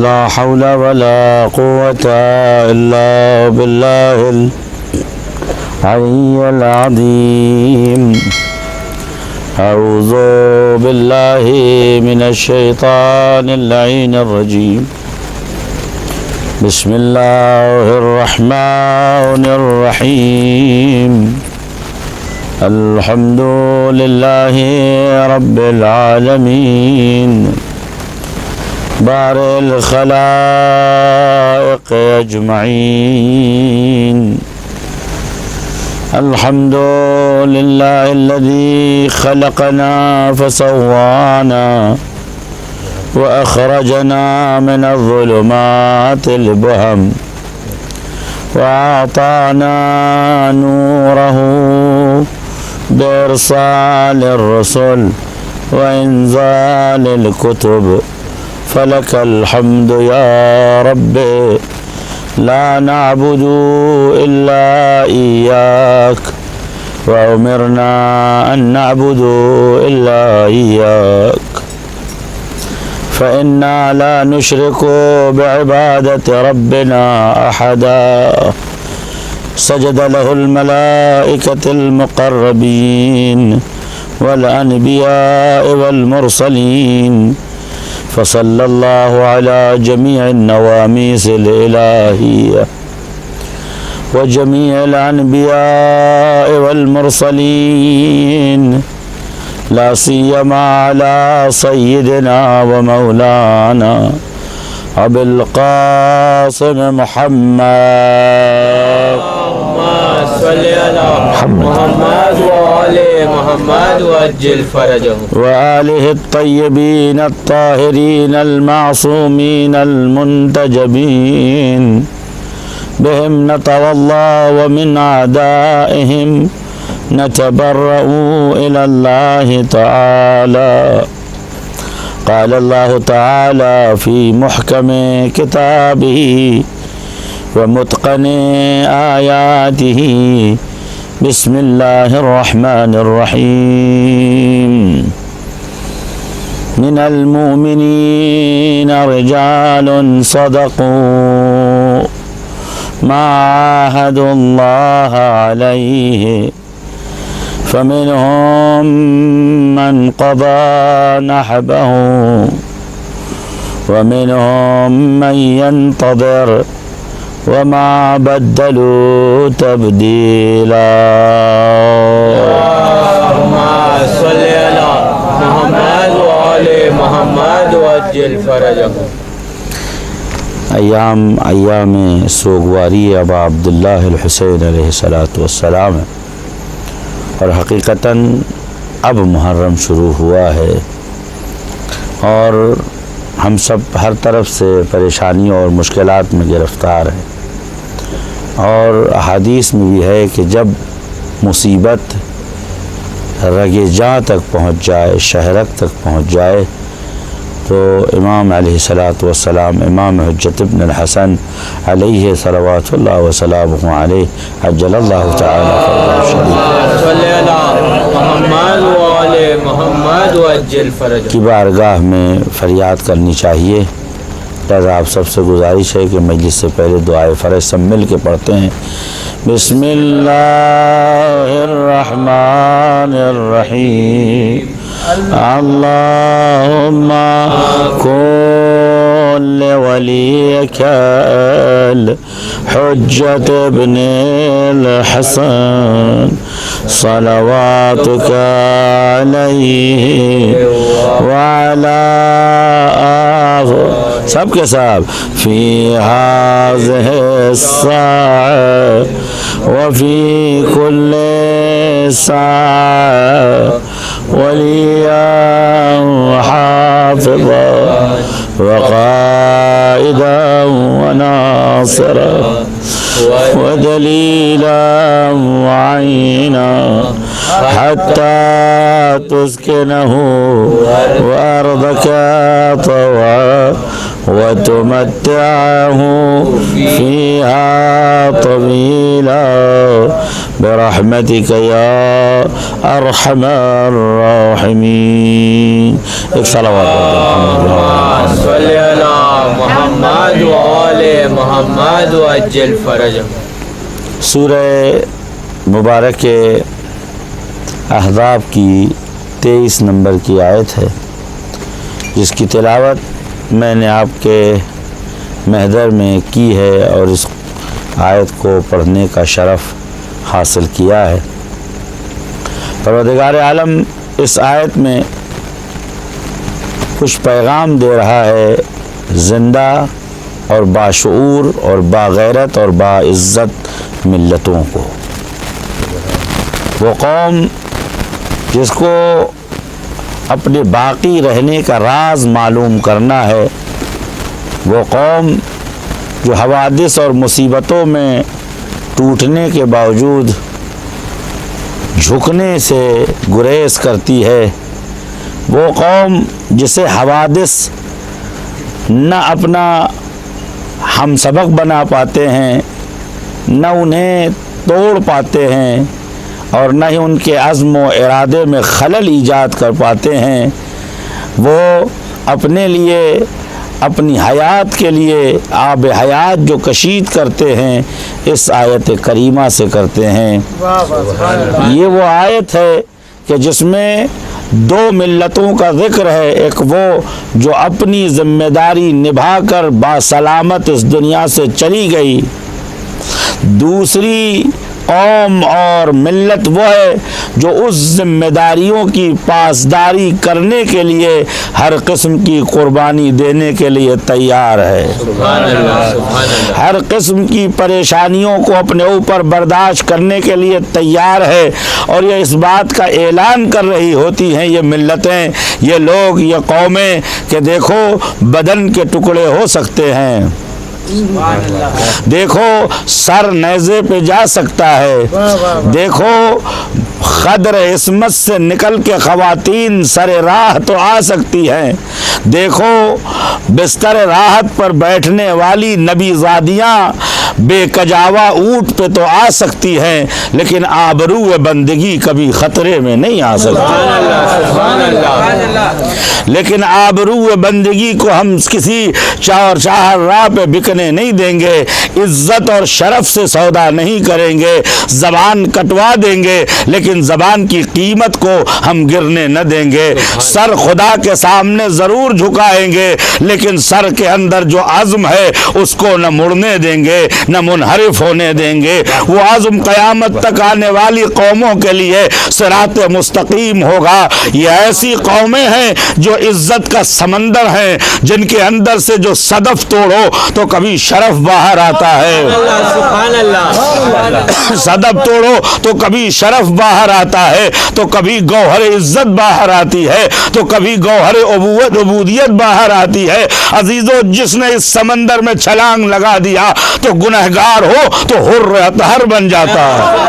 لا حول ولا قوة إلا بالله العلي العظيم. أعوذ بالله من الشيطان اللعين الرجيم. بسم الله الرحمن الرحيم. الحمد لله رب العالمين بارئ الخلائق أجمعين. الحمد لله الذي خلقنا فسوانا وأخرجنا من الظلمات البهم وأعطانا نوره بإرسال الرسل وإنزال الكتب. فلك الحمد يا رب، لا نعبد إلا إياك، وأمرنا أن نعبد إلا إياك، فإنا لا نشرك بعبادة ربنا أحدا. سجد له الملائكة المقربين والأنبياء والمرسلين. فصلى الله على جميع النواميس الإلهية وجميع الأنبياء والمرسلين، لا سيما على سيدنا ومولانا أبي القاسم محمد. صل على محمد وآل محمد وعجل فرجهم. وآله الطيبين الطاهرين المعصومين المنتجبين. بهم نتولى ومن أعدائهم نتبرأ إلى الله تعالى. قال الله تعالى في محكم كتابه ومتقن آياته. بسم الله الرحمن الرحيم. من المؤمنين رجال صدقوا ما عاهدوا الله عليه، فمنهم من قضى نحبه ومنهم من ينتظر وما بدلوا تبديلا. اللهم صل على محمد وآل محمد وعجل فرجهم. ایام سوگواری ابا عبداللہ الحسین علیہ السلام ہے، اور حقیقتاً اب محرم شروع ہوا ہے، اور ہم سب ہر طرف سے پریشانیوں اور مشکلات میں گرفتار ہیں. اور احادیث میں بھی ہے کہ جب مصیبت رگ جاں تک پہنچ جائے، شہرک تک پہنچ جائے، تو امام علیہ السلام امام حجت ابن الحسن علیہ صلوات اللہ وسلامہ علیہ عجل اللہ تعالی فرجہ الشریف کی بارگاہ میں فریاد کرنی چاہیے. لہذا آپ سب سے گزارش ہے کہ مجلس سے پہلے دعائے فرض سب مل کے پڑھتے ہیں. بسم اللہ الرحمن الرحیم. اللهم كن لوليك الحجة ابن الحسن صلواتك عليه وعلى سب کے سب في هذه الساعة وفي كل ساعة وليا وحافظا وقائدا وناصرا ودليلا وعينا حتى تسكنه وأرضك طوعا وتمتعه فيها طويلا برحمتك يا أرحم الراحمين. ایک صلوات صلی اللہ محمد محمد وآل محمد وعجل فرجهم۔ سورہ مبارک احزاب کی 23 نمبر کی آیت ہے، جس کی تلاوت میں نے آپ کے محضر میں کی ہے اور اس آیت کو پڑھنے کا شرف حاصل کیا ہے۔ پروردگار عالم اس آیت میں کچھ پیغام دے رہا ہے زندہ اور باشعور اور باغیرت اور باعزت ملتوں کو۔ وہ قوم جس کو اپنے باقی رہنے کا راز معلوم کرنا ہے، وہ قوم جو حوادث اور مصیبتوں میں ٹوٹنے کے باوجود جھکنے سے گریز کرتی ہے، وہ قوم جسے حوادث نہ اپنا ہم سبق بنا پاتے ہیں، نہ انہیں توڑ پاتے ہیں اور نہ ہی ان کے عزم و ارادے میں خلل ایجاد کر پاتے ہیں، وہ اپنے لیے اپنی حیات کے لیے آب حیات جو کشید کرتے ہیں اس آیت کریمہ سے کرتے ہیں۔ یہ وہ آیت ہے کہ جس میں دو ملتوں کا ذکر ہے، ایک وہ جو اپنی ذمہ داری نبھا کر باسلامت اس دنیا سے چلی گئی، دوسری قوم اور ملت وہ ہے جو اس ذمہ داریوں کی پاسداری کرنے کے لیے ہر قسم کی قربانی دینے کے لیے تیار ہے، سبحان اللہ، سبحان اللہ، ہر قسم کی پریشانیوں کو اپنے اوپر برداشت کرنے کے لیے تیار ہے، اور یہ اس بات کا اعلان کر رہی ہوتی ہیں یہ ملتیں، یہ لوگ، یہ قومیں کہ دیکھو بدن کے ٹکڑے ہو سکتے ہیں، دیکھو سر نیزے پہ جا سکتا ہے، دیکھو قدر عصمت سے نکل کے خواتین سر راہ تو آ سکتی ہیں، دیکھو بستر راحت پر بیٹھنے والی نبی زادیاں بے کجاوا اونٹ پہ تو آ سکتی ہیں، لیکن آبرو بندگی کبھی خطرے میں نہیں آ سکتی، لیکن آبرو بندگی کو ہم کسی چار چاہر راہ پہ بکنے نہیں دیں گے، عزت اور شرف سے سودا نہیں کریں گے، زبان کٹوا دیں گے لیکن زبان کی قیمت کو ہم گرنے نہ دیں گے، سر خدا کے سامنے ضرور جھکائیں گے لیکن سر کے اندر جو عزم ہے اس کو نہ مڑنے دیں گے نہ منحرف ہونے دیں گے، وہ عزم قیامت تک آنے والی قوموں کے لیے صراط مستقیم ہوگا۔ یہ ایسی قومیں ہیں جو عزت کا سمندر ہیں، جن کے اندر سے جو صدف توڑو تو کبھی شرف باہر آتا ہے، سبحان اللہ، صدف توڑو تو کبھی شرف باہر آتا ہے، تو کبھی گوہر عزت باہر آتی ہے، تو کبھی گوہر عبودیت باہر آتی ہے۔ عزیزو، جس نے اس سمندر میں چھلانگ لگا دیا تو گنہگار ہو تو حر اطہر بن جاتا ہے،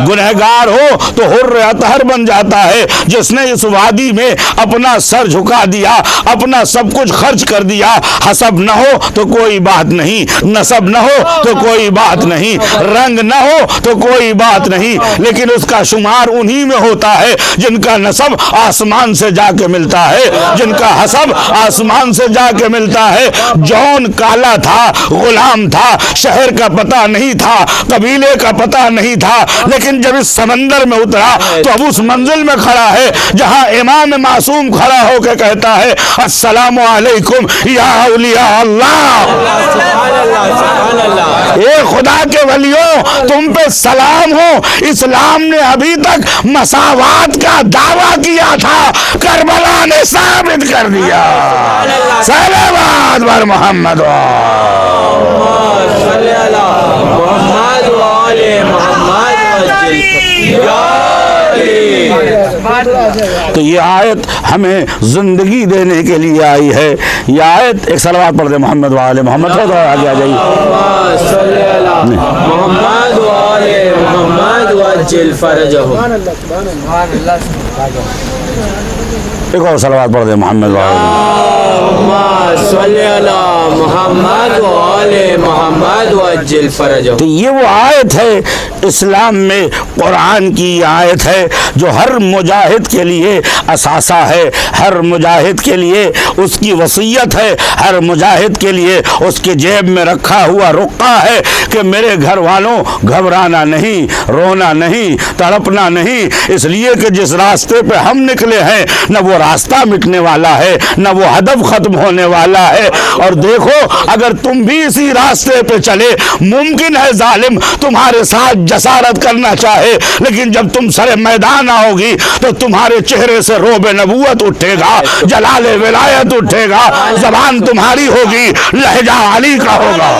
گنہگار ہو تو حر اطہر بن جاتا ہے۔ جس نے اس وادی میں اپنا سر جھکا دیا، اپنا سب کچھ خرچ کر دیا، حسب نہ ہو تو کوئی بات نہیں، نسب نہ ہو تو کوئی بات نہیں، رنگ نہ ہو تو کوئی بات نہیں، لیکن اس کا شمار انہی میں ہوتا ہے جن کا نسب آسمان سے جا کے ملتا ہے، جن کا حسب آسمان سے جا کے ملتا ہے۔ جون کالا تھا، غلام تھا، شہر کا پتہ نہیں تھا، قبیلے کا پتہ نہیں تھا، لیکن جب اس سمندر میں اترا تو اب اس منزل میں کھڑا ہے جہاں امام معصوم کھڑا ہو کے کہتا ہے السلام علیکم یا اولیاء اللہ، اے خدا کے ولیوں تم پہ سلام ہو۔ اسلام نے ابھی تک مساوات کا دعویٰ کیا تھا، کربلا نے ثابت کر دیا۔ صلوات بر محمد صلی اللہ محمد وآل محمد تو یہ آیت ہمیں زندگی دینے کے لیے آئی ہے۔ یہ آیت ایک صلوات پڑھ دے محمد وآل محمد، تو آگے آ جائیے صلی اللہ محمد وآل محمد وعجل فرجهم۔ ایک اور صلوات پڑھ دے محمد وآل صلی اللہ محمد وآل محمد وعجل فرجهم۔ تو یہ وہ آیت ہے اسلام میں قرآن کی یہ آیت ہے جو ہر مجاہد کے لیے اثاثہ ہے، ہر مجاہد کے لیے اس کی وصیت ہے، ہر مجاہد کے لیے اس کے جیب میں رکھا ہوا رقعہ ہے کہ میرے گھر والوں گھبرانا نہیں، رونا نہیں، تڑپنا نہیں، اس لیے کہ جس راستے پہ ہم نکلے ہیں نہ وہ راستہ مٹنے والا ہے نہ وہ ہدف ختم ہونے والا ہے۔ اور دیکھو اگر تم بھی اسی راستے پہ چلے، ممکن ہے ظالم تمہارے ساتھ جسارت کرنا چاہے، لیکن جب تم سر میدان آؤ گی تو تمہارے چہرے سے روب نبوت اٹھے گا، جلال ولایت اٹھے گا، زبان تمہاری ہوگی، لہجہ علی کا ہوگا۔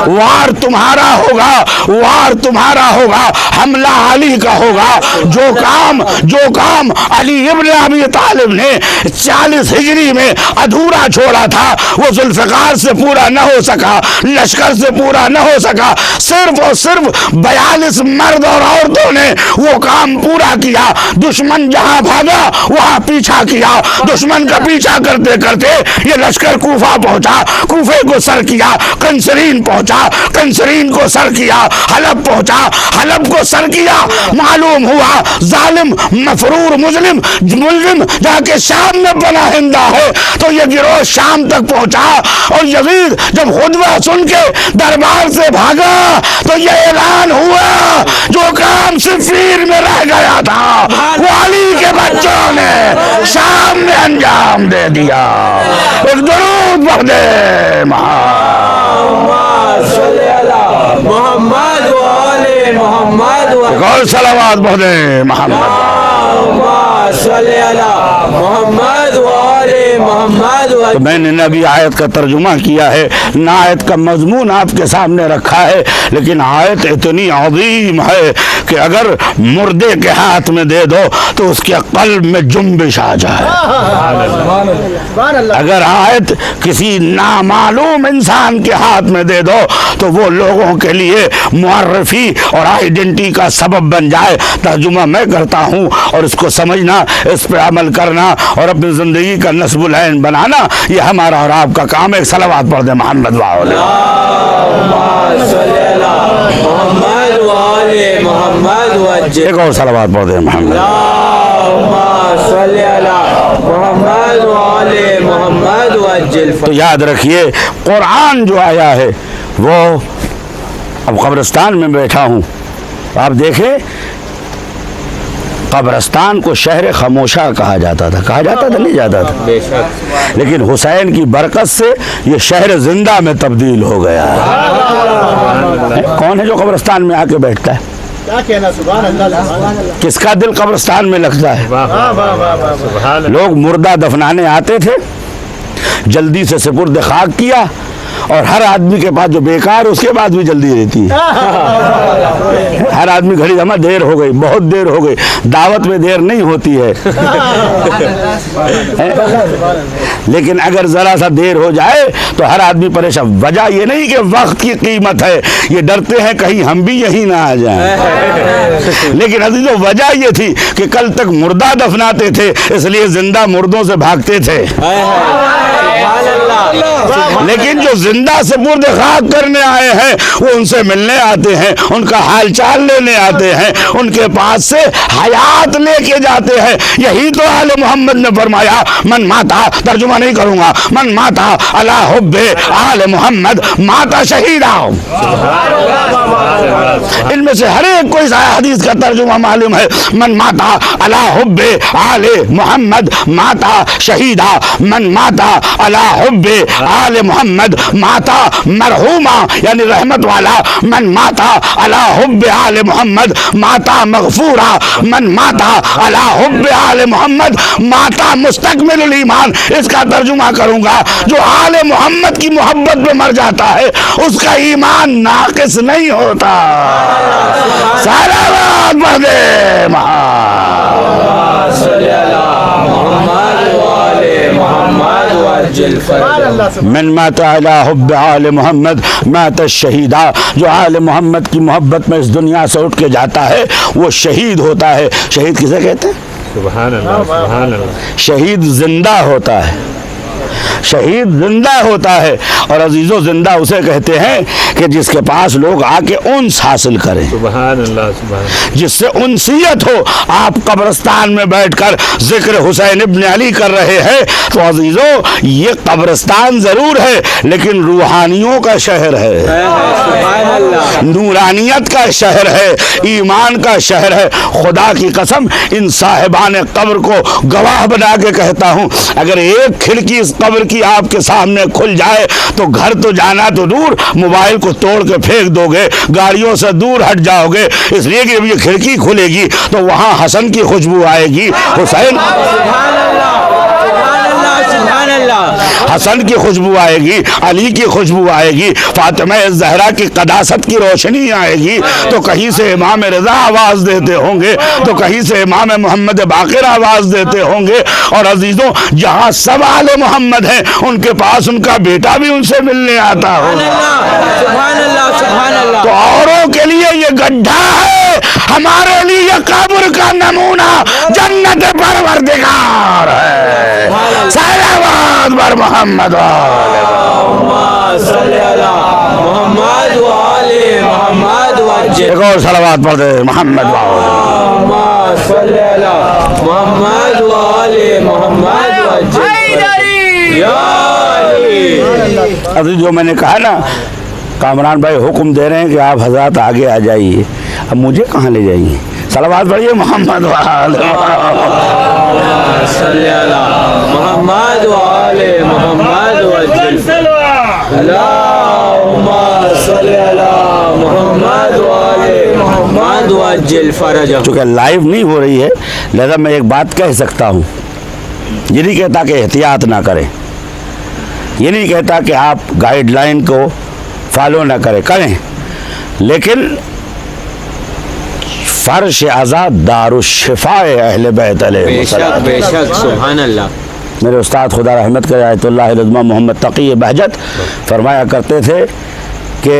وار تمہارا ہوگا، وار تمہارا ہوگا، حملہ علی کا ہوگا۔ جو کام علی ابن ابی طالب نے 40 ہجری میں ادھورا چھوڑا تھا وہ ذوالفقار سے پورا نہ ہو سکا، لشکر سے پورا نہ ہو سکا، صرف اور صرف 42 مرد اور عورتوں نے وہ کام پورا کیا۔ دشمن جہاں بھاگا وہاں پیچھا کیا، دشمن کا پیچھا کرتے کرتے یہ لشکر کوفہ پہنچا، کوفے کو سر کیا، کنسرین پہنچا، کنسرین کو سر کیا، حلب پہنچا، حلب کو سر کیا۔ معلوم ہوا ظالم مفرور ملزم جا کے شام میں پناہندہ ہے، تو یہ گروہ شام تک پہنچا، اور یزید جب خطبہ سن کے دربار سے بھاگا تو یہ اعلان ہوا جو کام صفین میں رہ گیا تھا وہ علی کے بچوں نے شام میں انجام دے دیا۔ ایک درود پڑھ دے محمد و آل محمد و ایک اور صلوات پڑھ دے محمد۔ صلی اللہ محمد و آل محمد و تو میں نے نبی آیت کا ترجمہ کیا ہے، نہ آیت کا مضمون آپ کے سامنے رکھا ہے، لیکن آیت اتنی عظیم ہے کہ اگر مردے کے ہاتھ میں دے دو تو اس کے قلب میں جنبش آ جائے۔ اگر آیت کسی نامعلوم انسان کے ہاتھ میں دے دو تو وہ لوگوں کے لیے معرفی اور آئیڈینٹی کا سبب بن جائے۔ ترجمہ میں کرتا ہوں اور اس کو سمجھنا، اس پہ عمل کرنا اور اپنی زندگی کا نصب العین بنانا یہ ہمارا اور آپ کا کام ہے۔ صلوات پڑھ دیں محمد واؤلہ محمد و آل محمد و ایک اور صلوات پڑھ دیں محمد۔ صلی اللہ محمد و آل محمد و تو یاد رکھیے قرآن جو آیا ہے وہ، اب قبرستان میں بیٹھا ہوں، آپ دیکھیں قبرستان کو شہر خاموشہ کہا جاتا تھا نہیں جاتا تھا، بے شک، لیکن حسین کی برکت سے یہ شہر زندہ میں تبدیل ہو گیا ہے۔ کون ہے جو قبرستان میں آ کے بیٹھتا ہے؟ کس کا دل قبرستان میں لگتا ہے؟ لوگ مردہ دفنانے آتے تھے، جلدی سے سپرد خاک کیا، اور ہر آدمی کے پاس جو بیکار اس کے بعد بھی جلدی رہتی ہے۔ ہر آدمی گھڑی جمع، دیر ہو گئی، بہت دیر ہو گئی، دعوت میں دیر نہیں ہوتی ہے، لیکن اگر ذرا سا دیر ہو جائے تو ہر آدمی پریشان۔ وجہ یہ نہیں کہ وقت کی قیمت ہے، یہ ڈرتے ہیں کہیں ہم بھی یہیں نہ آ جائیں، لیکن عزیزو وجہ یہ تھی کہ کل تک مردہ دفناتے تھے اس لیے زندہ مردوں سے بھاگتے تھے، لیکن جو زندہ سپرد خاک کرنے آئے ہیں وہ ان سے ملنے آتے ہیں، ان کا حال چال لینے آتے ہیں، ان کے پاس سے حیات لے کے جاتے ہیں۔ یہی تو آل محمد نے فرمایا، من ماتا، ترجمہ نہیں کروں گا، من ماتا علی حب آل محمد ماتا شہیدا۔ ان میں سے ہر ایک کو اس حدیث کا ترجمہ معلوم ہے، من ماتا علی حب آل محمد ماتا شہیدا، من ماتا علی حب آل محمد ماتا مرحوما، یعنی رحمت والا، من ماتا علی حب آل محمد ماتا مغفورا، من ماتا علی حب آل محمد ماتا مستکمل الایمان۔ اس کا ترجمہ کروں گا، جو آل محمد کی محبت پہ مر جاتا ہے اس کا ایمان ناقص نہیں ہوتا۔ صلوات پڑھ دے محمد صلی اللہ محمد و آل محمد و عجل فرج۔ من مات علی حب آل محمد مات الشہیدہ، جو آل محمد کی محبت میں اس دنیا سے اٹھ کے جاتا ہے وہ شہید ہوتا ہے۔ شہید کسے کہتے ہیں؟ سبحان اللہ، سبحان اللہ۔ شہید زندہ ہوتا ہے، شہید زندہ ہوتا ہے، اور عزیزو زندہ اسے کہتے ہیں کہ جس کے پاس لوگ آ کے انس حاصل کریں، سبحان اللہ سبحان اللہ. جس سے انسیت ہو. آپ قبرستان میں بیٹھ کر ذکر حسین ابن علی کر رہے ہیں تو عزیزو یہ قبرستان ضرور ہے لیکن روحانیوں کا شہر ہے، سبحان اللہ. نورانیت کا شہر ہے، ایمان کا شہر ہے. خدا کی قسم ان صاحبان قبر کو گواہ بنا کے کہتا ہوں، اگر ایک کھڑکی اس قبر کی آپ کے سامنے کھل جائے تو گھر تو جانا تو دور، موبائل کو توڑ کے پھینک دو گے، گاڑیوں سے دور ہٹ جاؤ گے، اس لیے کہ جب یہ کھڑکی کھلے گی تو وہاں حسن کی خوشبو آئے گی، حسین سبحان اللہ سبحان اللہ سبحان اللہ. حسن کی خوشبو آئے گی، علی کی خوشبو آئے گی، فاطمہ زہرا کی قداست کی روشنی آئے گی. تو کہیں سے امام رضا آواز دیتے ہوں گے تو کہیں سے امام محمد باقر آواز دیتے ہوں گے. اور عزیزوں جہاں سب آل محمد ہیں ان کے پاس ان کا بیٹا بھی ان سے ملنے آتا ہوگا. سبحان اللہ سبحان اللہ. تو اوروں کے لیے یہ گڈھا ہے، ہمارے لیے قبر کا نمونہ جنت پروردگار ہے. صلوات بر محمد صلی اللہ محمد وآل محمد وجل. ایک اور صلوات پڑھ دے محمد صلی اللہ محمد وآل محمد وجل. یا علی. ابھی جو میں نے کہا نا، کامران بھائی حکم دے رہے ہیں کہ آپ حضرات آگے آ جائیے، اب مجھے کہاں لے جائیں گے؟ صلوات پڑھیے محمد صلی اللہ محمد وآل محمد وجل. اللہم صلی اللہ محمد وآل محمد وجل فرجہ. چونکہ لائیو نہیں ہو رہی ہے لہذا میں ایک بات کہہ سکتا ہوں، یہ نہیں کہتا کہ احتیاط نہ کریں، یہ نہیں کہتا کہ آپ گائیڈ لائن کو فالو نہ کریں، لیکن فرش ازا دار الشفاء اہل بیت علیہ بے شک بے شک. سبحان اللہ. میرے استاد خدا رحمت کرے آیت اللہ العظمہ محمد تقی بہجت فرمایا کرتے تھے کہ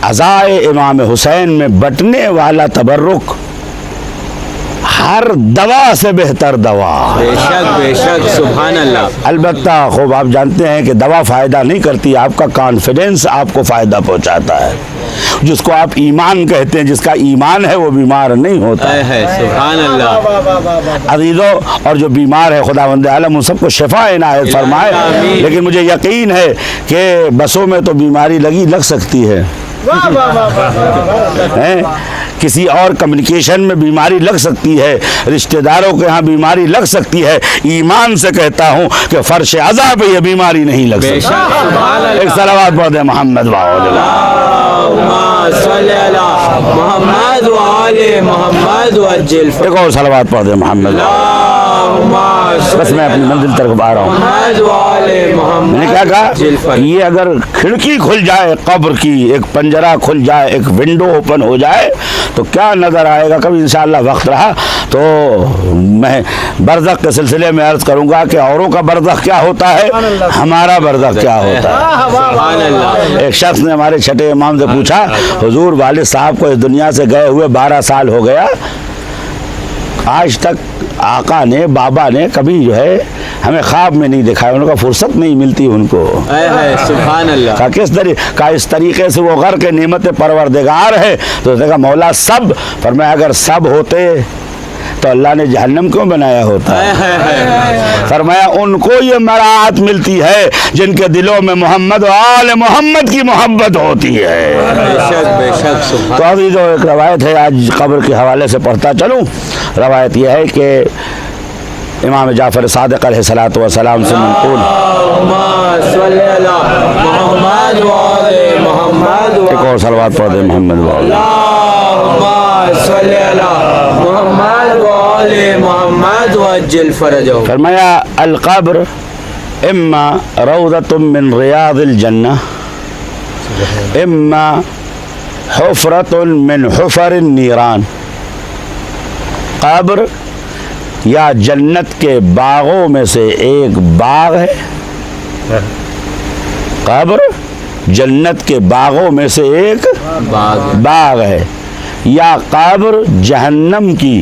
عزائے امام حسین میں بٹنے والا تبرک ہر دوا سے بہتر دوا. بے شک بے شک. سبحان اللہ. البتہ خوب آپ جانتے ہیں کہ دوا فائدہ نہیں کرتی، آپ کا کانفیڈنس آپ کو فائدہ پہنچاتا ہے. جس کو آپ ایمان کہتے ہیں، جس کا ایمان ہے وہ بیمار نہیں ہوتا ہے. سبحان اللہ. عزیزو. اور جو بیمار ہے خداوند عالم ان سب کو شفا عنایت فرمائے. لیکن مجھے یقین ہے کہ بسوں میں تو بیماری لگ سکتی ہے، کسی اور کمیونیکیشن میں بیماری لگ سکتی ہے، رشتہ داروں کے ہاں بیماری لگ سکتی ہے. ایمان سے کہتا ہوں کہ فرش عزا پہ یہ بیماری نہیں لگ سکتی. ایک صلوات پڑھ دیں محمد صلی اللہ محمد وآل محمد وجل. ایک اور صلوات پڑھ دیں محمد. بس میں اپنی منزل طرف آ رہا ہوں. میں نے کیا کہا، یہ اگر کھڑکی کھل جائے قبر کی، ایک پنجرہ کھل جائے، ایک ونڈو اوپن ہو جائے تو کیا نظر آئے گا. کبھی انشاءاللہ وقت رہا تو میں برزخ کے سلسلے میں عرض کروں گا کہ اوروں کا برزخ کیا ہوتا ہے، ہمارا برزخ کیا ہوتا ہے. ایک شخص نے ہمارے چھٹے امام سے پوچھا، حضور والد صاحب کو اس دنیا سے گئے ہوئے 12 سال ہو گیا، آج تک آقا نے بابا نے کبھی جو ہے ہمیں خواب میں نہیں دکھایا، ان کا فرصت نہیں ملتی ان کو. سبحان اللہ. کس طریقے اس طریقے سے وہ غرق نعمت پروردگار ہے. تو دیکھا مولا سب، فرمایا اگر سب ہوتے تو اللہ نے جہنم کیوں بنایا ہوتا ہے. فرمایا ان کو یہ مراعات ملتی ہے جن کے دلوں میں محمد و آل محمد کی محبت ہوتی ہے. تو ابھی جو ایک روایت ہے آج قبر کے حوالے سے پڑھتا چلوں. روایت یہ ہے کہ امام جعفر صادق علیہ الصلوۃ والسلام سے منقول، ایک اور صلوات پڑھ دیں محمد فرمایا القبر اما روضۃ من ریاض الجنہ اما حفرۃ من حفر النیران. قبر یا جنت کے باغوں میں سے ایک باغ ہے، قبر جنت کے باغوں میں سے ایک باغ ہے، یا قبر جہنم کی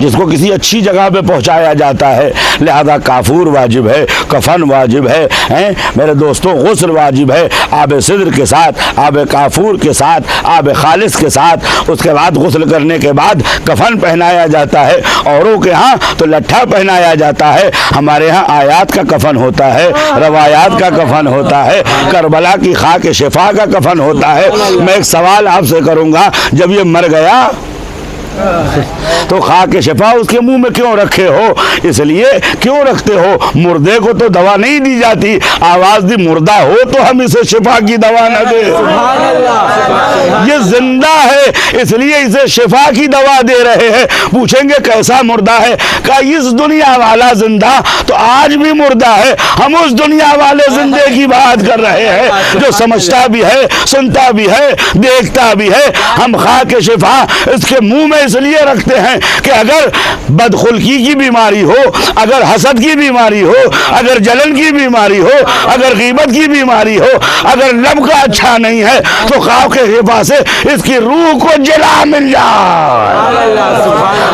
جس کو کسی اچھی جگہ پہ پہنچایا جاتا ہے، لہذا کافور واجب ہے، کفن واجب ہے، میرے دوستوں غسل واجب ہے، آب سدر کے ساتھ، آب کافور کے ساتھ، آب خالص کے ساتھ، اس کے بعد غسل کرنے کے بعد کفن پہنایا جاتا ہے۔ اوروں کے ہاں تو لٹھا پہنایا جاتا ہے، ہمارے ہاں آیات کا کفن ہوتا ہے، روایات کا کفن ہوتا ہے، کربلا کی خاک شفا کا کفن ہوتا ہے۔ میں ایک سوال آپ سے کروں گا، جب یہ مر گیا تو خاک شفا اس کے منہ میں کیوں رکھے ہو؟ اس لیے کیوں رکھتے ہو؟ مردے کو تو دوا نہیں دی جاتی، آواز دی مردہ ہو تو ہم اسے شفا کی دوا نہ دے، یہ زندہ ہے اس لیے اسے شفا کی دوا دے رہے ہیں۔ پوچھیں گے کیسا مردہ ہے؟ کہ اس دنیا والا زندہ تو آج بھی مردہ ہے، ہم اس دنیا والے زندے کی بات کر رہے ہیں جو سمجھتا بھی ہے، سنتا بھی ہے، دیکھتا بھی ہے۔ ہم خاک شفا اس کے منہ میں اس لیے رکھتے ہیں کہ اگر بدخلقی کی بیماری ہو، اگر حسد کی بیماری ہو، اگر جلن کی بیماری ہو، اگر غیبت کی بیماری ہو، اگر لب کا اچھا نہیں ہے تو خاک شفا سے اس کی روح کو جلا مل جائے۔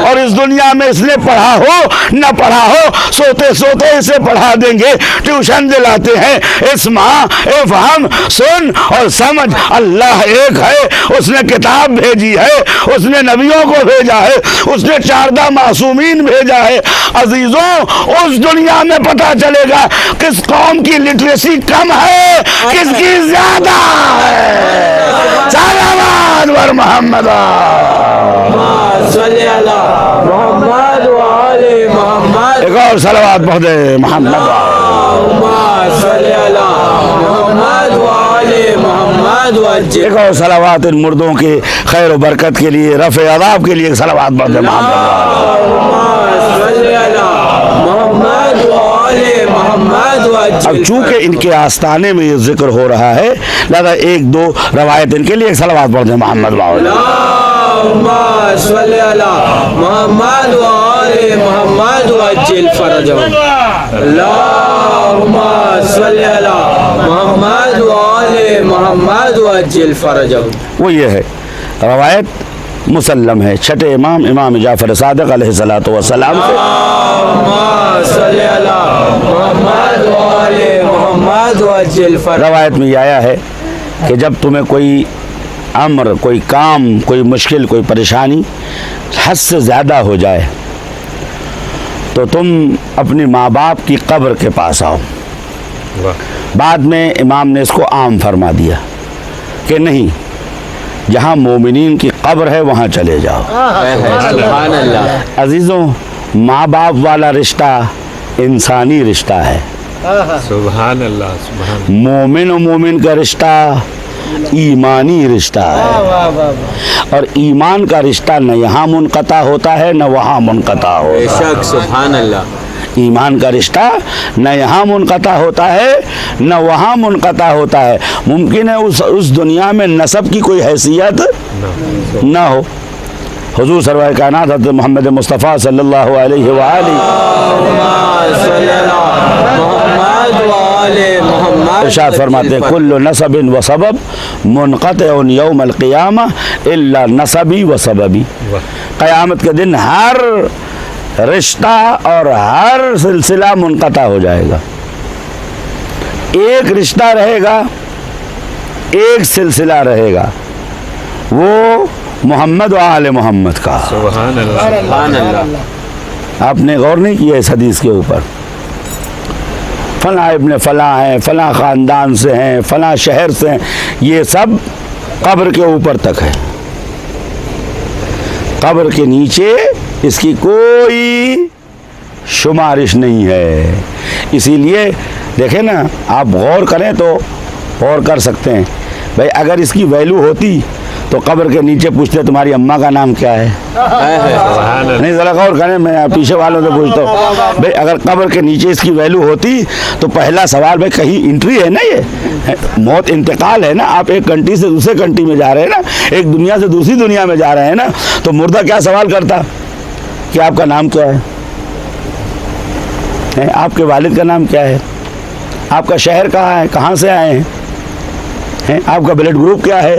اور اس دنیا میں اس نے پڑھا ہو نہ پڑھا ہو، سوتے سوتے اسے پڑھا دیں گے، ٹیوشن دلاتے ہیں، اسمع افہم، سن اور سمجھ، اللہ ایک ہے، اس نے کتاب بھیجی ہے، اس نے نبیوں کو بھیجا ہے، اس نے 14 معصومین بھیجا ہے۔ عزیزوں اس دنیا میں پتہ چلے گا کس قوم کی لٹریسی کم ہے، کس کی زیادہ ہے۔ صلوات بر محمد صلی اللہ محمد وآل محمد، ایک اور صلوات پڑھ دے محمد صلی اللہ محمد وآل محمد وجل، ایک اور صلوات ان مردوں کے خیر و برکت کے لیے، رفع عذاب کے لیے ایک صلوات پڑھ دے محمد۔ صلی اللہ محمد وآل محمد وجل۔ اب چونکہ ان کے آستانے میں یہ ذکر ہو رہا ہے لہذا ایک دو روایت ان کے لیے ایک صلوات پڑھ دے محمد باؤ۔ اللهم صل على محمد وآل محمد وعجل فرجهم، اللهم صل على محمد وآل محمد وعجل فرجهم۔ وہ یہ ہے روایت مسلم ہے چھٹے امام امام جعفر صادق علیہ الصلوۃ والسلام سے۔ اللهم صل على محمد وآل محمد وعجل فرجهم۔ روایت میں یہ آیا ہے کہ جب تمہیں کوئی امر، کوئی کام، کوئی مشکل، کوئی پریشانی حد سے زیادہ ہو جائے تو تم اپنی ماں باپ کی قبر کے پاس آؤ۔ بعد میں امام نے اس کو عام فرما دیا کہ نہیں، جہاں مومنین کی قبر ہے وہاں چلے جاؤ۔ سبحان اللہ، عزیزوں ماں باپ والا رشتہ انسانی رشتہ ہے، سبحان اللہ، سبحان مومن و مومن کا رشتہ ایمانی رشتہ ہے، اور ایمان کا رشتہ نہ یہاں منقطع ہوتا ہے نہ وہاں منقطع بے ہوتا ہے۔ شک، سبحان اللہ، ایمان کا رشتہ نہ یہاں منقطع ہوتا ہے نہ وہاں منقطع ہوتا ہے۔ ممکن ہے اس دنیا میں نسب کی کوئی حیثیت نہ ہو۔ حضور سرور کائنات حضرت محمد مصطفیٰ صلی اللہ علیہ وآلہ ارشاد فرماتے ہیں کل نسب و سبب منقطع یوم القیامہ الا نسبی و سببی۔ قیامت کے دن ہر رشتہ اور ہر سلسلہ منقطع ہو جائے گا، ایک رشتہ رہے گا، ایک سلسلہ رہے گا، وہ محمد و آل محمد کا۔ سبحان اللہ، سبحان اللہ۔ آپ نے غور نہیں کیا اس حدیث کے اوپر؟ فلاں ابن فلاں ہیں، فلاں خاندان سے ہیں، فلاں شہر سے ہیں، یہ سب قبر کے اوپر تک ہے، قبر کے نیچے اس کی کوئی شمارش نہیں ہے۔ اسی لیے دیکھیں نا، آپ غور کریں تو غور کر سکتے ہیں، بھائی اگر اس کی ویلیو ہوتی تو قبر کے نیچے پوچھتے تمہاری اماں کا نام کیا ہے؟ نہیں، ذرا غور کریں، میں پیچھے والوں سے پوچھتا ہوں، بھائی اگر قبر کے نیچے اس کی ویلیو ہوتی تو پہلا سوال، بھائی کہیں انٹری ہے نا، یہ موت انتقال ہے نا، آپ ایک کنٹری سے دوسرے کنٹری میں جا رہے ہیں نا، ایک دنیا سے دوسری دنیا میں جا رہے ہیں نا، تو مردہ کیا سوال کرتا کہ آپ کا نام کیا ہے، آپ کے والد کا نام کیا ہے، آپ کا شہر کہاں ہے، کہاں سے آئے ہیں، آپ کا بلڈ گروپ کیا ہے،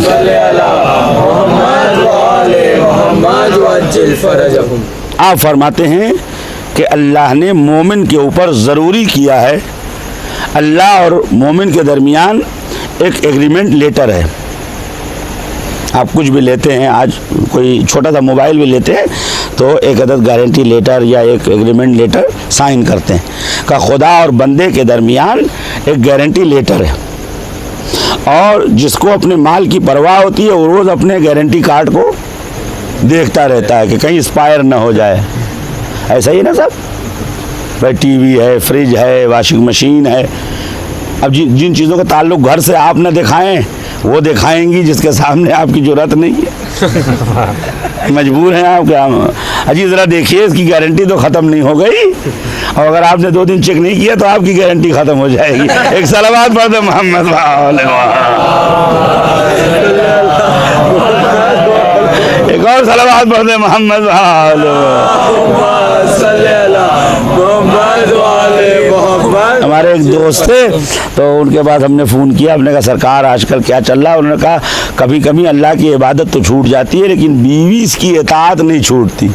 صل علی محمد وآل محمد وعجل فرجهم. آپ فرماتے ہیں کہ اللہ نے مومن کے اوپر ضروری کیا ہے، اللہ اور مومن کے درمیان ایک ایگریمنٹ لیٹر ہے. آپ کچھ بھی لیتے ہیں، آج کوئی چھوٹا سا موبائل بھی لیتے ہیں تو ایک عدد گارنٹی لیٹر یا ایک ایگریمنٹ لیٹر سائن کرتے ہیں کہ خدا اور بندے کے درمیان ایک گارنٹی لیٹر ہے. اور جس کو اپنے مال کی پرواہ ہوتی ہے وہ روز اپنے گارنٹی کارڈ کو دیکھتا رہتا ہے کہ کہیں اسپائر نہ ہو جائے. ایسا ہی نا صاحب؟ بھائی ٹی وی ہے، فریج ہے، واشنگ مشین ہے. اب جن چیزوں کا تعلق گھر سے آپ نہ دکھائیں وہ دکھائیں گی جس کے سامنے آپ کی جرات نہیں ہے. مجبور ہیں آپ کیا؟ اجی ذرا دیکھیے اس کی گارنٹی تو ختم نہیں ہو گئی، اور اگر آپ نے 2 دن چیک نہیں کیا تو آپ کی گارنٹی ختم ہو جائے گی. ایک صلوات پڑھ دیں محمد ایک اور صلوات پڑھ دیں محمد صل علی محمد وآل محمد. ہمارے ایک دوست تھے تو ان کے بعد ہم نے فون کیا، ہم نے کہا سرکار آج کل کیا چل رہا ہے؟ انہوں نے کہا کبھی کبھی اللہ کی عبادت تو چھوٹ جاتی ہے لیکن بیوی اس کی اطاعت نہیں چھوٹتی.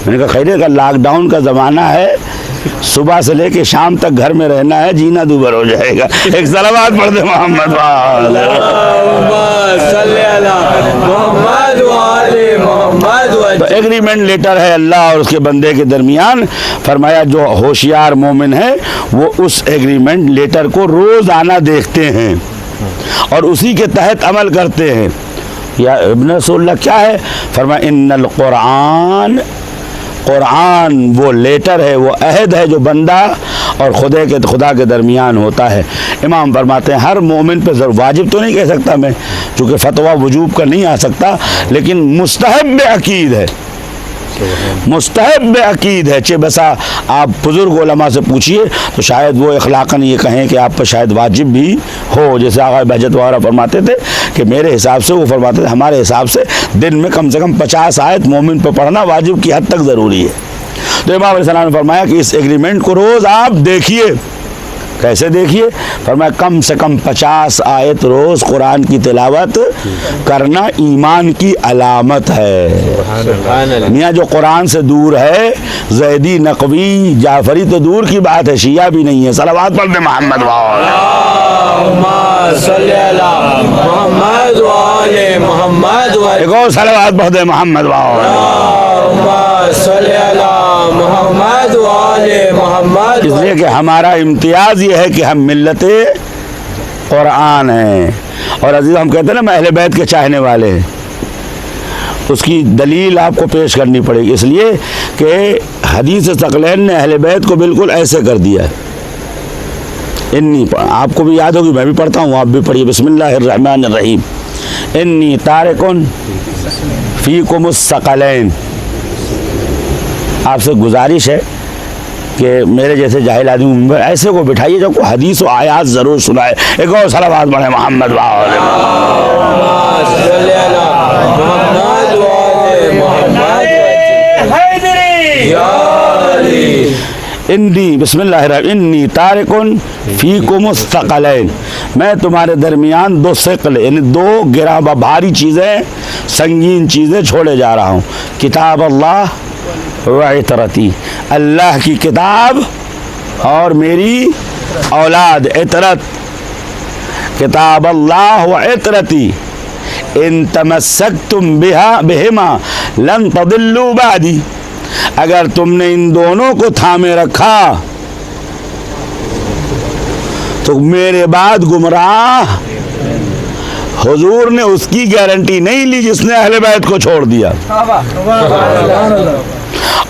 میں نے کہا خیریت کا لاک ڈاؤن کا زمانہ ہے، صبح سے لے کے شام تک گھر میں رہنا ہے، جینا دوبر ہو جائے گا. ایک صلوات پڑھ دے محمد صل علی محمد وآل محمد. تو ایگریمنٹ لیٹر ہے اللہ اور اس کے بندے کے درمیان. فرمایا جو ہوشیار مومن ہے وہ اس ایگریمنٹ لیٹر کو روزانہ دیکھتے ہیں اور اسی کے تحت عمل کرتے ہیں. یا ابن رسول اللہ کیا ہے؟ فرمایا ان القرآن، قرآن وہ لیٹر ہے، وہ عہد ہے جو بندہ اور خدا کے درمیان ہوتا ہے. امام فرماتے ہیں ہر مومن پہ واجب تو نہیں کہہ سکتا میں، چونکہ فتویٰ وجوب کا نہیں آ سکتا، لیکن مستحب عقید ہے، مستحب عقید ہے. چہ بسا آپ بزرگ علماء سے پوچھئے تو شاید وہ اخلاقاً یہ کہیں کہ آپ پر شاید واجب بھی ہو. جیسے آقا بہجت وغیرہ فرماتے تھے کہ میرے حساب سے، وہ فرماتے تھے ہمارے حساب سے دن میں کم سے کم 50 آیت مومن پہ پڑھنا واجب کی حد تک ضروری ہے. تو امام علیہ السلام نے فرمایا کہ اس ایگریمنٹ کو روز آپ دیکھیے. کیسے دیکھیے؟ فرمایا کم سے کم 50 آیت روز قرآن کی تلاوت کرنا ایمان کی علامت ہے. میاں جو قرآن سے دور ہے، زیدی، نقوی، جعفری تو دور کی بات ہے، شیعہ بھی نہیں ہے. صلوات پڑھ دیں محمد صل علی محمد وآل محمد. ایک اور صلوات پڑھ دیں محمد صل علی محمد وآل محمد. اس لیے کہ ہمارا امتیاز یہ ہے کہ ہم ملت قرآن ہیں. اور عزیز ہم کہتے ہیں نا میں اہل بیت کے چاہنے والے ہیں، اس کی دلیل آپ کو پیش کرنی پڑے گی، اس لیے کہ حدیث ثقلین نے اہل بیت کو بالکل ایسے کر دیا ہے. انی، آپ کو بھی یاد ہوگی، میں بھی پڑھتا ہوں، آپ بھی پڑھیے. بسم اللہ الرحمن الرحیم. انی تارکن فیکم الثقلین. آپ سے گزارش ہے کہ میرے جیسے جاہل آدمی ایسے کو بٹھائیے جو کو حدیث و آیات ضرور سنائے. ایک اور صلوات پڑھیں محمد انی. بسم اللہ الرحمن. انی تارکن فیکم الثقلین. میں تمہارے درمیان 2 ثقل یعنی 2 گراں بھاری چیزیں، سنگین چیزیں چھوڑے جا رہا ہوں. کتاب اللہ وعطرتی، اللہ کی کتاب اور میری اولاد عطرت. کتاب اللہ وعطرتی ان تمسکتم بہما لن تضلوا بعدی. اگر تم نے ان دونوں کو تھامے رکھا تو میرے بعد گمراہ. حضور نے اس کی گارنٹی نہیں لی جس نے اہل بیت کو چھوڑ دیا،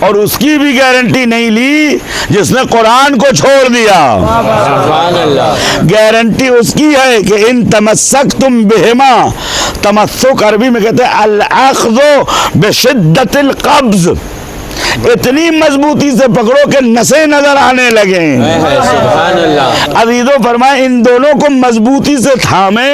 اور اس کی بھی گارنٹی نہیں لی جس نے قرآن کو چھوڑ دیا. گارنٹی اس کی ہے کہ ان تمسکتم بہما، تمسک عربی میں کہتے ہیں الاخذ بشدت القبض، اتنی مضبوطی سے پکڑو کہ نسیں نظر آنے لگیں. سبحان اللہ. عزیزو فرمائے ان دونوں کو مضبوطی سے تھامے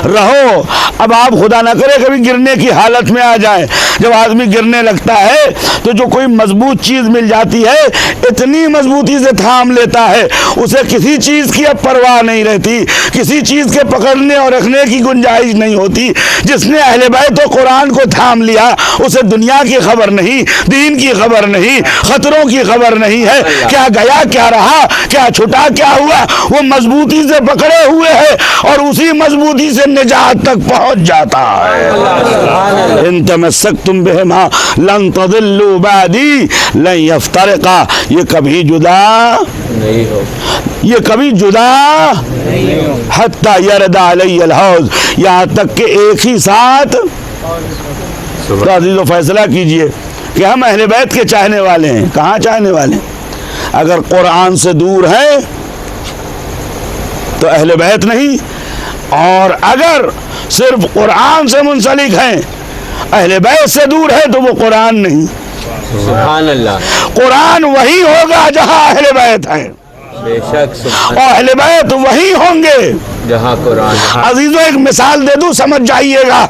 رہو. اب آپ خدا نہ کرے کبھی گرنے کی حالت میں آ جائیں. جب آدمی گرنے لگتا ہے تو جو کوئی مضبوط چیز مل جاتی ہے اتنی مضبوطی سے تھام لیتا ہے اسے کسی چیز کی اب پرواہ نہیں رہتی, کسی چیز کے پکڑنے اور رکھنے کی گنجائش نہیں ہوتی. جس نے اہل بیت و قرآن کو تھام لیا اسے دنیا کی خبر نہیں, دین کی خبر نہیں, خطروں کی خبر نہیں ہے. کیا گیا کیا رہا, کیا چھٹا کیا ہوا, وہ مضبوطی سے پکڑے ہوئے ہے اور اسی مضبوطی سے نجات تک پہنچ جاتا ہے. ان تمسکتم بہما لن تضلوا بعدی لن یفترقا. یہ کبھی جدا نہیں ہو, یہ کبھی جدا حتی یرد علی الحوض, یہاں تک کہ ایک ہی ساتھ. تو عزیزو فیصلہ کیجئے کہ ہم اہل بیت کے چاہنے والے ہیں. کہاں چاہنے والے ہیں؟ اگر قرآن سے دور ہیں تو اہل بیت نہیں, اور اگر صرف قرآن سے منسلک ہیں اہل بیت سے دور ہے تو وہ قرآن نہیں. سبحان اللہ. قرآن وہی ہوگا جہاں اہل بیت ہیں, بے شک. سبحان اور اہل بیت وہی ہوں گے جہاں قرآن. عزیزو ایک مثال دے دوں سمجھ جائیے گا.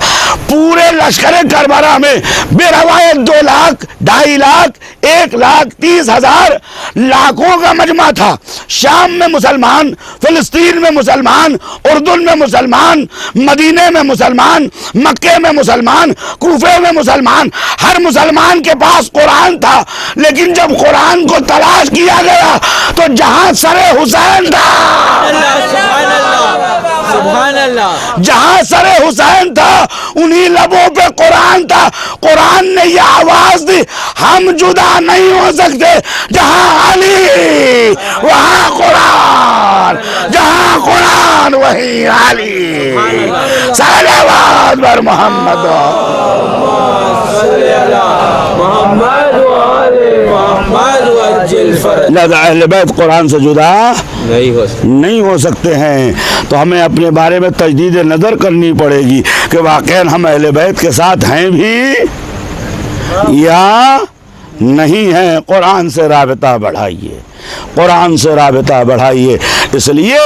پورے لشکر کربلا میں بے روایت 2 لاکھ 2.5 لاکھ 1,30,000 لاکھوں کا مجمع تھا. شام میں مسلمان, فلسطین میں مسلمان, اردن میں مسلمان, مدینے میں مسلمان, مکے میں مسلمان, کوفے میں مسلمان. ہر مسلمان کے پاس قرآن تھا, لیکن جب قرآن کو تلاش کیا گیا تو جہاں سر حسین تھا, سبحان اللہ, جہاں سر حسین تھا انہی لبوں پہ قرآن تھا. قرآن نے یہ آواز دی, ہم جدا نہیں ہو سکتے. جہاں علی وہاں قرآن, جہاں قرآن وہیں علی. صلوات بر محمد. لہذا اہل بیت قرآن سے جدا نہیں ہو سکتے ہیں. تو ہمیں اپنے بارے میں تجدید نظر کرنی پڑے گی کہ واقعاً ہم اہل بیت کے ساتھ ہیں بھی یا نہیں ہیں. قرآن سے رابطہ بڑھائیے, قرآن سے رابطہ بڑھائیے. اس لیے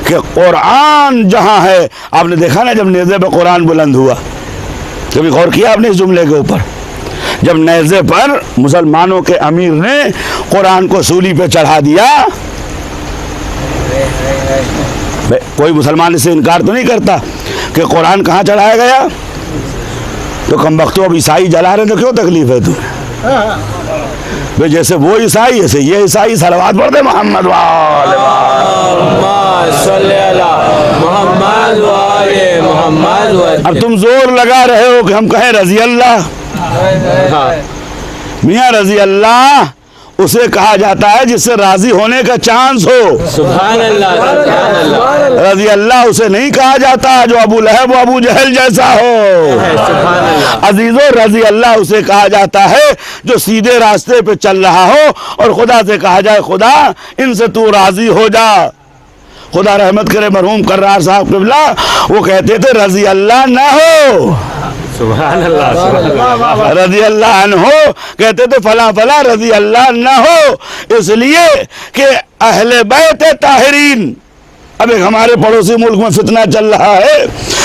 کہ قرآن جہاں ہے, آپ نے دیکھا نا جب نیزے پہ قرآن بلند ہوا, کبھی غور کیا آپ نے اس جملے کے اوپر؟ جب نیزے پر مسلمانوں کے امیر نے قرآن کو سولی پہ چڑھا دیا, کوئی مسلمان اس سے انکار تو نہیں کرتا کہ قرآن کہاں چڑھایا گیا. تو کم بختوں اب عیسائی جلا رہے تو کیوں تکلیف ہے تمہیں؟ جیسے وہ عیسائی ایسے یہ عیسائی. صلوات پڑھتے محمد محمد. اب تم زور لگا رہے ہو کہ ہم کہیں رضی اللہ. میاں رضی اللہ اسے کہا جاتا ہے جس سے راضی ہونے کا چانس ہو. سبحان اللہ, سبحان اللہ. رضی اللہ اسے نہیں کہا جاتا جو ابو لہب و ابو جہل جیسا ہو. سبحان اللہ. عزیزو رضی اللہ اسے کہا جاتا ہے جو سیدھے راستے پہ چل رہا ہو اور خدا سے کہا جائے خدا ان سے تو راضی ہو جا. خدا رحمت کرے مرحوم کرار صاحب قبلہ, وہ کہتے تھے رضی اللہ نہ ہو, سبحان اللہ. رضی اللہ عنہ کہتے تھے فلاں فلاں رضی اللہ نہ ہو. اس لیے کہ اہل بیت طاہرین. اب ایک ہمارے پڑوسی ملک میں فتنہ چل رہا ہے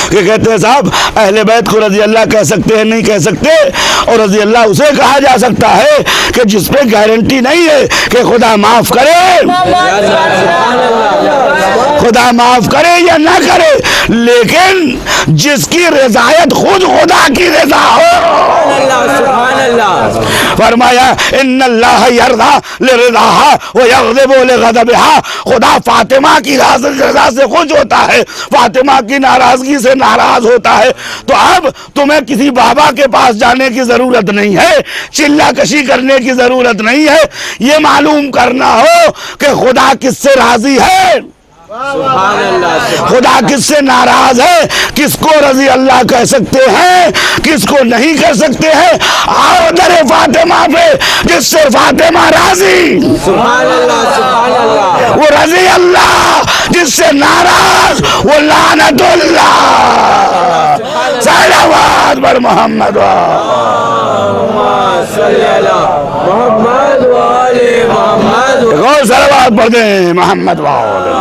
کہ کہتے ہیں صاحب اہل بیت کو رضی اللہ کہہ سکتے ہیں نہیں کہہ سکتے, اور رضی اللہ اسے کہا جا سکتا ہے کہ جس پہ گارنٹی نہیں ہے کہ خدا معاف کرے, خدا معاف کرے یا نہ کرے, لیکن جس کی رضایت خود خدا کی رضا ہو. سبحان اللہ. فرمایا ان اللہ یرضا لرضاہا ویغضب لغضبہا. خدا فاطمہ کی رضا سے خوش ہوتا ہے, فاطمہ کی ناراضگی سے ناراض ہوتا ہے. تو اب تمہیں کسی بابا کے پاس جانے کی ضرورت نہیں ہے, چلا کشی کرنے کی ضرورت نہیں ہے. یہ معلوم کرنا ہو کہ خدا کس سے راضی ہے, سبحان اللہ. خدا کس سے ناراض ہے, کس کو رضی اللہ کہہ سکتے ہیں, کس کو نہیں کہہ سکتے ہیں. آؤ در فاطمہ پہ جس سے فاطمہ راضی. سبحان اللہ, سبحان اللہ. وہ رضی اللہ جس سے ناراض وہ لعنت اللہ. صلوات بر محمد صلی اللہ محمد والے محمد غور صلوات پڑھ دیں محمد والے.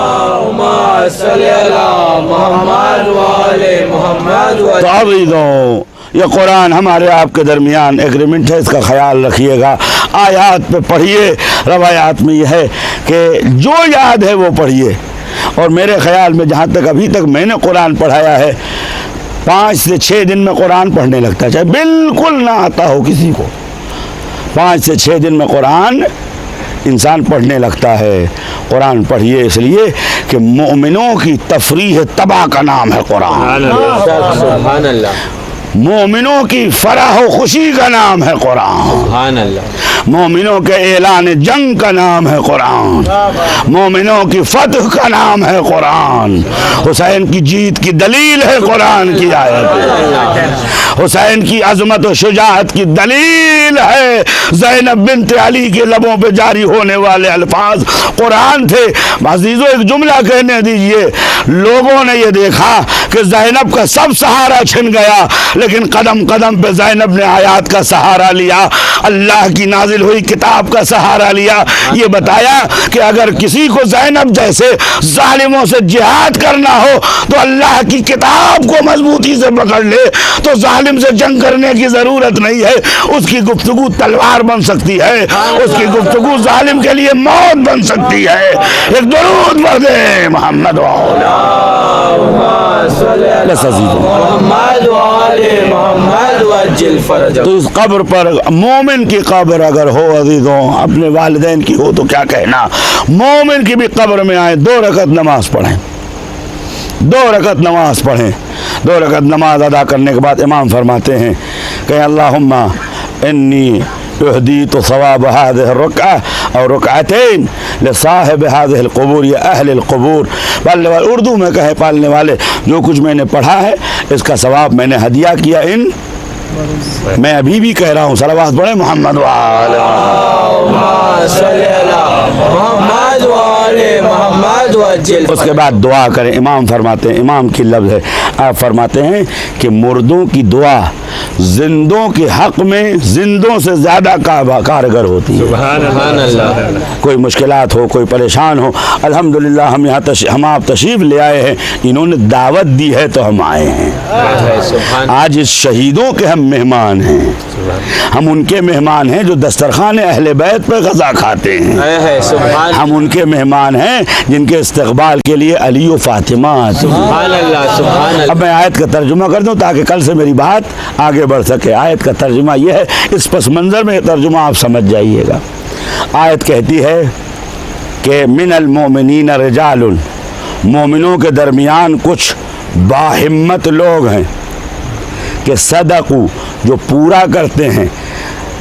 صلی اللہ محمد والے محمد. تو عزیزوں یہ قرآن ہمارے آپ کے درمیان ایگریمنٹ ہے، اس کا خیال رکھیے گا. آیات پہ پڑھیے. روایات میں یہ ہے کہ جو یاد ہے وہ پڑھیے. اور میرے خیال میں جہاں تک ابھی تک میں نے قرآن پڑھایا ہے 5 سے 6 دن میں قرآن پڑھنے لگتا ہے، چاہے بالکل نہ آتا ہو کسی کو. 5 سے 6 دن میں قرآن انسان پڑھنے لگتا ہے. قرآن پڑھیے اس لیے کہ مومنوں کی تفریح تباہ کا نام ہے قرآن. سبحان اللہ. مومنوں کی فرح و خوشی کا نام ہے قرآن. سبحان اللہ. مومنوں کے اعلان جنگ کا نام ہے قرآن. مومنوں کی فتح کا نام ہے قرآن. حسین کی جیت کی دلیل ہے قرآن کی آیت. حسین کی عظمت و شجاعت کی دلیل ہے زینب بنت علی کے لبوں پہ جاری ہونے والے الفاظ قرآن تھے. عزیزو ایک جملہ کہنے دیجئے. لوگوں نے یہ دیکھا کہ زینب کا سب سہارا چھن گیا، لیکن قدم قدم پہ زینب نے آیات کا سہارا لیا، اللہ کی نازل ہوئی کتاب کا سہارا لیا. یہ بتایا کہ اگر کسی کو زینب جیسے ظالموں سے جہاد کرنا ہو تو اللہ کی کتاب کو مضبوطی سے پکڑ لے، تو ظالم سے جنگ کرنے کی ضرورت نہیں ہے. اس کی گفتگو تلوار بن سکتی ہے، اس کی گفتگو ظالم کے لیے موت بن سکتی ہے. ایک درود پڑھ دیں محمد محمد والے محمد وجل فرج. تو اس قبر پر مومن کی قبر اگر ہو عزیزوں، اپنے والدین کی ہو تو کیا کہنا، مومن کی بھی قبر میں آئے 2 رکعت نماز پڑھیں. 2 رکعت نماز پڑھیں. 2 رکعت نماز ادا کرنے کے بعد امام فرماتے ہیں کہ اللہم انی اہدیت ثواب هذه الرکعہ اور رکعتین لصاحب هذه القبور یا اہل القبور. پڑھنے والے اردو میں کہے پڑھنے والے جو کچھ میں نے پڑھا ہے اس کا ثواب میں نے ہدیہ کیا ان. میں ابھی بھی کہہ رہا ہوں صلوات پڑھیں محمد وعلی صلی اللہ محمد والے محمد وجل. اس کے بعد دعا کریں. امام فرماتے ہیں، امام کی لفظ ہے، آپ فرماتے ہیں کہ مردوں کی دعا زندوں کے حق میں زندوں سے زیادہ کارگر ہوتی ہے. سبحان اللہ. کوئی مشکلات ہو، کوئی پریشان ہو، الحمدللہ ہم یہاں ہم آپ تشریف لے آئے ہیں، انہوں نے دعوت دی ہے تو ہم آئے ہیں. آج اس شہیدوں کے ہم مہمان ہیں، ہم ان کے مہمان ہیں جو دسترخوان اہل بیت پہ غذا کھاتے ہیں. ہم ان کے مہمان ہیں جن کے استقبال کے لیے علی و فاطمہ آتے ہیں. سبحان اللہ. سبحان اللہ. اب میں آیت کا ترجمہ کر دوں تاکہ کل سے میری بات آگے بڑھ سکے. آیت کا ترجمہ یہ ہے، اس پس منظر میں ترجمہ آپ سمجھ جائیے گا. آیت کہتی ہے کہ من المؤمنین رجال، مومنوں کے درمیان کچھ باہمت لوگ ہیں کہ صدقوا، جو پورا کرتے ہیں،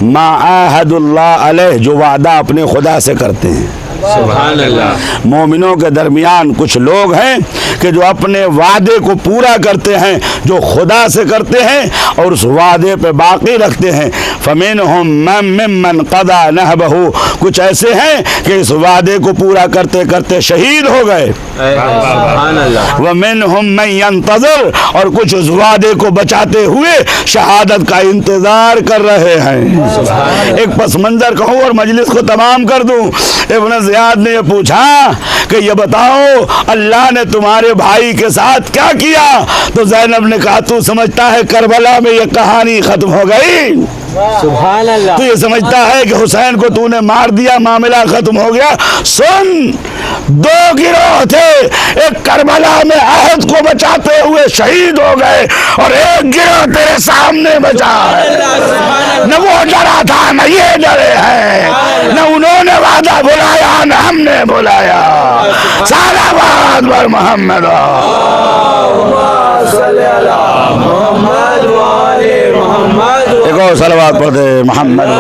ما عاہد اللہ علیہ، جو وعدہ اپنے خدا سے کرتے ہیں. سبحان اللہ. مومنوں کے درمیان کچھ لوگ ہیں کہ جو اپنے وعدے کو پورا کرتے ہیں، جو خدا سے کرتے ہیں اور اس وعدے پہ باقی رکھتے ہیں. فَمِنْهُمْ مَنْ قَضَى نَحْبَهُ، کچھ ایسے ہیں کہ اس وعدے کو پورا کرتے کرتے شہید ہو گئے. سبحان اللہ. وَمِنْهُمْ مَنْ يَنْتَظِرُ، اور کچھ اس وعدے کو بچاتے ہوئے شہادت کا انتظار کر رہے ہیں. ایک پس منظر کہوں اور مجلس کو تمام کر دوں. ابن زیاد نے یہ پوچھا کہ یہ بتاؤ اللہ نے تمہارے بھائی کے ساتھ کیا کیا؟ تو زینب نے کہا تو سمجھتا ہے کربلا میں یہ کہانی ختم ہو گئی؟ سبحان اللہ. تو یہ سمجھتا ہے کہ حسین کو تو نے مار دیا معاملہ ختم ہو گیا؟ سن، 2 گروہ تھے، ایک کربلا میں عہد کو بچاتے ہوئے شہید ہو گئے اور ایک گروہ تیرے سامنے بچا ہے. نہ وہ ڈرا تھا نہ یہ ڈرے ہیں، نہ انہوں نے وعدہ بلایا نہ ہم نے بلایا. صلوات بر محمد. صلی اللہ محمد والے محمد. ایک اور صلوات پڑھ دے محمد.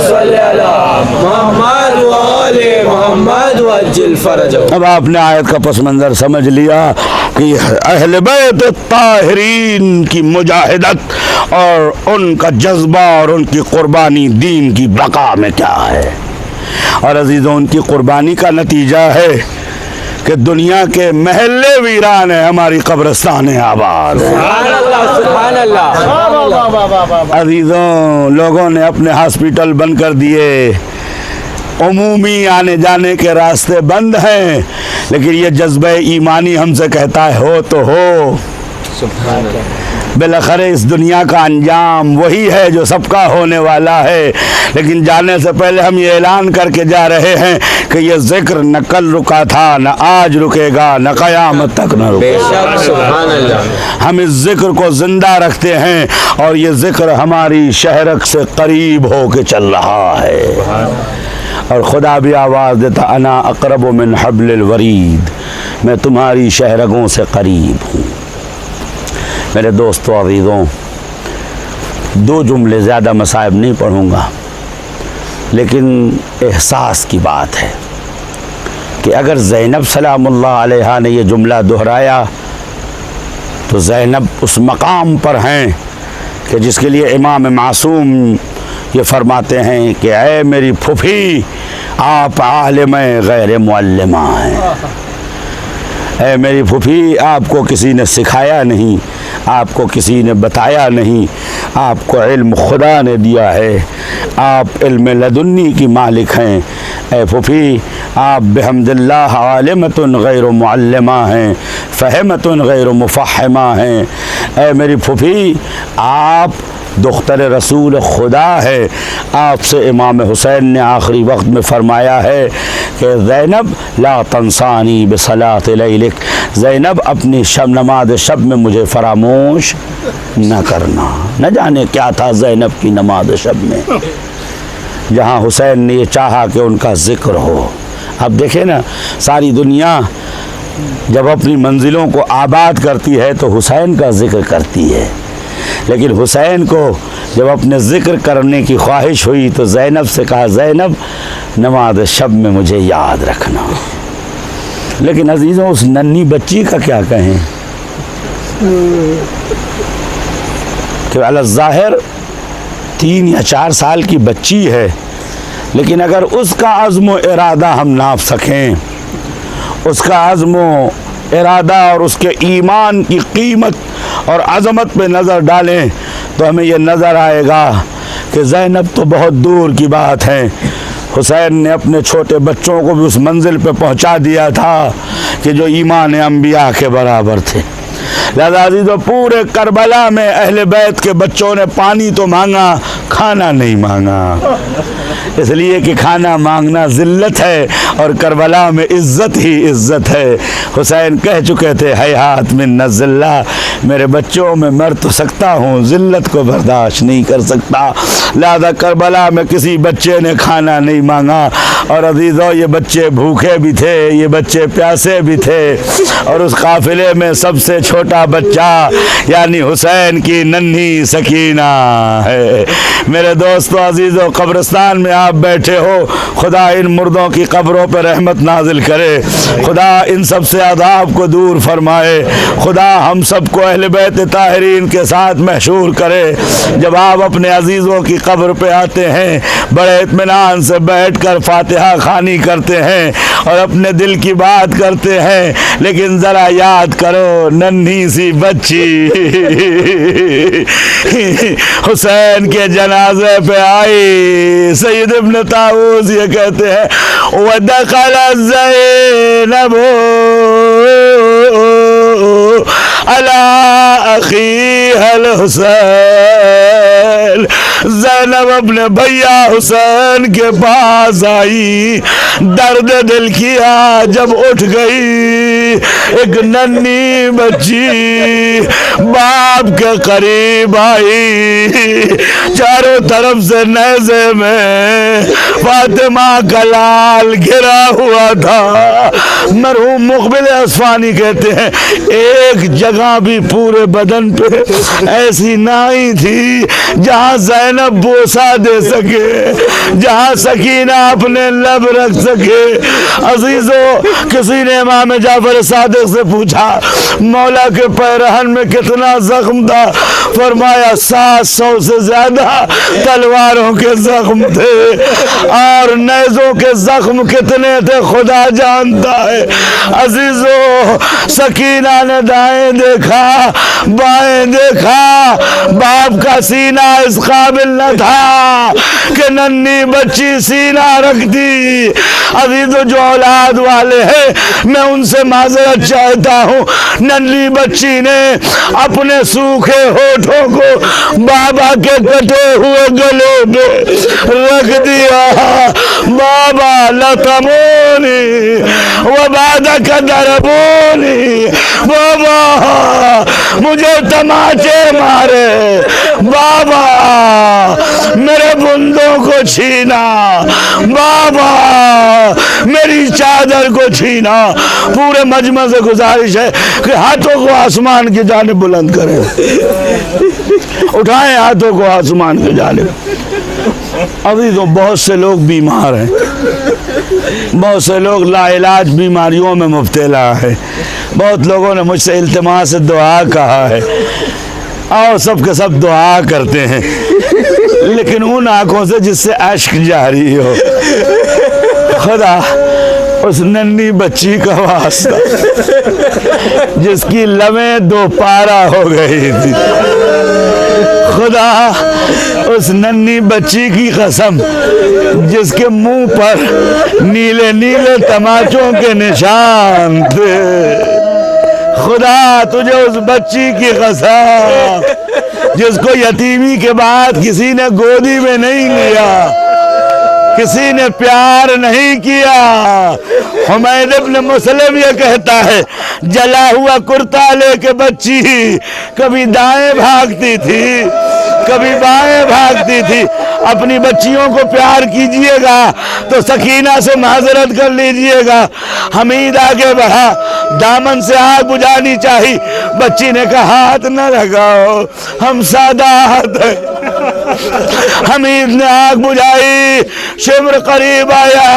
صلی اللہ محمد والے محمد وجل فرج. اب آپ نے آیت کا پس منظر سمجھ لیا کہ اہل بیت طاہرین کی مجاہدت اور ان کا جذبہ اور ان کی قربانی دین کی بقا میں کیا ہے. اور عزیزوں ان کی قربانی کا نتیجہ ہے کہ دنیا کے محلے ویران ہیں، ہماری قبرستان آباد ہے۔ سبحان اللہ سبحان اللہ۔ عزیزوں لوگوں نے اپنے ہاسپٹل بند کر دیے، عمومی آنے جانے کے راستے بند ہیں، لیکن یہ جذبہ ایمانی ہم سے کہتا ہے ہو تو ہو۔ سبحان اللہ۔ بالاخره اس دنیا کا انجام وہی ہے جو سب کا ہونے والا ہے، لیکن جانے سے پہلے ہم یہ اعلان کر کے جا رہے ہیں کہ یہ ذکر نہ کل رکا تھا، نہ آج رکے گا، نہ قیامت تک نہ بے رکے گا۔ شک سبحان اللہ۔ ہم اس ذکر کو زندہ رکھتے ہیں اور یہ ذکر ہماری شہرک سے قریب ہو کے چل رہا ہے، اور خدا بھی آواز دیتا انا اقرب من حبل الورید، میں تمہاری شہرگوں سے قریب ہوں۔ میرے دوستو عزیزوں، دو جملے، زیادہ مصائب نہیں پڑھوں گا، لیکن احساس کی بات ہے کہ اگر زینب سلام اللہ علیہا نے یہ جملہ دہرایا تو زینب اس مقام پر ہیں کہ جس کے لیے امام معصوم یہ فرماتے ہیں کہ اے میری پھوپھی آپ عالم غیر معلمہ ہیں۔ اے میری پھوپھی آپ کو کسی نے سکھایا نہیں، آپ کو کسی نے بتایا نہیں، آپ کو علم خدا نے دیا ہے، آپ علم لدنی کی مالک ہیں۔ اے پھوپھی آپ بحمد اللہ عالمۃ غیر معلمہ ہیں، فہمۃ غیر مفہمہ ہیں۔ اے میری پھوپھی آپ دختر رسول خدا ہے۔ آپ سے امام حسین نے آخری وقت میں فرمایا ہے کہ زینب لا تنسانی بصلاۃ لیلک، زینب اپنی نماز شب میں مجھے فراموش نہ کرنا۔ نہ جانے کیا تھا زینب کی نماز شب میں، جہاں حسین نے یہ چاہا کہ ان کا ذکر ہو۔ اب دیکھیں نا، ساری دنیا جب اپنی منزلوں کو آباد کرتی ہے تو حسین کا ذکر کرتی ہے، لیکن حسین کو جب اپنے ذکر کرنے کی خواہش ہوئی تو زینب سے کہا زینب نماز شب میں مجھے یاد رکھنا۔ لیکن عزیزوں اس ننھی بچی کا کیا کہیں کہ علی الظاہر 3 یا 4 سال کی بچی ہے، لیکن اگر اس کا عزم و ارادہ ہم ناپ سکیں، اس کا عزم و ارادہ اور اس کے ایمان کی قیمت اور عظمت پہ نظر ڈالیں تو ہمیں یہ نظر آئے گا کہ زینب تو بہت دور کی بات ہے، حسین نے اپنے چھوٹے بچوں کو بھی اس منزل پہ پہنچا دیا تھا کہ جو ایمان انبیاء کے برابر تھے۔ لہذا عزیزو پورے کربلا میں اہل بیت کے بچوں نے پانی تو مانگا، کھانا نہیں مانگا، اس لیے کہ کھانا مانگنا ذلت ہے اور کربلا میں عزت ہی عزت ہے۔ حسین کہہ چکے تھے ہیہات من الذلہ، میرے بچوں میں مر تو سکتا ہوں، ذلت کو برداشت نہیں کر سکتا۔ لہذا کربلا میں کسی بچے نے کھانا نہیں مانگا، اور عزیزو یہ بچے بھوکے بھی تھے، یہ بچے پیاسے بھی تھے، اور اس قافلے میں سب سے چھوٹا بچہ یعنی حسین کی ننھی سکینہ ہے۔ میرے دوستو عزیزو، قبرستان میں آپ بیٹھے ہو، خدا ان مردوں کی قبروں پہ رحمت نازل کرے، خدا ان سب سے عذاب کو دور فرمائے، خدا ہم سب کو اہل بیت طاہرین کے ساتھ محشور کرے۔ جب آپ اپنے عزیزوں کی قبر پہ آتے ہیں، بڑے اطمینان سے بیٹھ کر فاتحہ خوانی کرتے ہیں اور اپنے دل کی بات کرتے ہیں، لیکن ذرا یاد کرو ننھی سی بچی حسین کے جنازے پہ آئی۔ سید ابن طاووس یہ کہتے ہیں وَدَخَلَ زَيْنَبُ عَلَىٰ أَخِيهَا الْحُسَيْنِ، زینب اپنے بھیا حسین کے پاس آئی، درد دل کیا جب اٹھ گئی ایک ننھی بچی باپ کے قریب آئی، چاروں طرف سے نیزے میں فاطمہ کا لال گھرا ہوا تھا۔ مرحوم مقبل اصفہانی کہتے ہیں ایک جگہ بھی پورے بدن پہ ایسی نہ آئی تھی جہاں زینب زینب بوسہ دے سکے، جہاں سکینہ اپنے لب رکھ سکے۔ عزیزو، کسی نے امام جعفر صادق سے پوچھا مولا کے پیرہن میں کتنا زخم تھا؟ فرمایا 700 سے زیادہ تلواروں کے زخم تھے، اور نیزوں کے زخم کتنے تھے خدا جانتا ہے۔ عزیزو، سکینہ نے دائیں دیکھا، بائیں دیکھا، باپ کا سینہ اس قابل نہ تھا کہ ننھی بچی سینہ رکھتی۔ عزیزو، جو اولاد والے ہیں میں ان سے معذرت چاہتا ہوں، ننھی بچی نے اپنے سوکھے ہونٹوں کو بابا کے کٹے ہوئے گلے میں رکھ دیا۔ بابا لطمونی وبعدک ضربونی، بابا مجھے تماچے مارے، بابا میرے بندوں کو چھینا، بابا میری چادر کو چھینا۔ پورے مجمع سے گزارش ہے کہ ہاتھوں کو آسمان کی جانب بلند کریں، اٹھائیں ہاتھوں کو آسمان کی جانب۔ عزیزوں، بہت سے لوگ بیمار ہیں، بہت سے لوگ لا علاج بیماریوں میں مبتلا ہیں۔ بہت لوگوں نے مجھ سے التماس دعا کہا ہے، اور سب کے سب دعا کرتے ہیں، لیکن ان آنکھوں سے جس سے اشک جاری ہو۔ خدا اس ننھی بچی کا واسطہ جس کی لبیں 2 پارہ ہو گئی تھی، خدا اس ننھی بچی کی قسم جس کے منہ پر نیلے نیلے تماچوں کے نشان تھے، خدا تجھے اس بچی کی قسم جس کو یتیمی کے بعد کسی نے گودی میں نہیں لیا، کسی نے پیار نہیں کیا۔ حمید ابن مسلم یہ کہتا ہے، جلا ہوا کرتا لے کے بچی کبھی دائیں بھاگتی تھی، کبھی بائیں بھاگتی تھی۔ اپنی بچیوں کو پیار کیجئے گا تو سکینہ سے معذرت کر لیجئے گا۔ حمید آگے بڑھا، دامن سے آگ بجھانی چاہی، بچی نے کہا ہاتھ نہ لگاؤ، ہم سادہ ہاتھ ہیں۔ حمید نے آگ بجھائی، شمر قریب آیا۔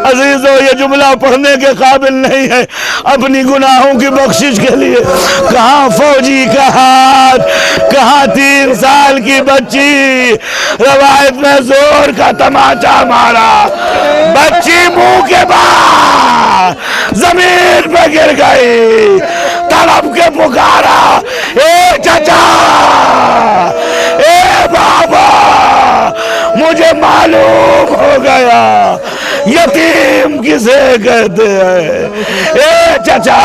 عزیزو، یہ جملہ پڑھنے کے قابل نہیں ہے اپنی گناہوں کی بخشش کے لیے۔ کہاں فوجی کا ہاتھ، کہاں 3 سال کی بچی، روایت میں زور کا تماچا مارا، بچی منہ کے بعد زمین پہ گر گئی، تڑپ کے پکارا، اے چچا، اے بابا، مجھے معلوم ہو گیا یتیم کسے کہتے ہیں۔ اے چچا،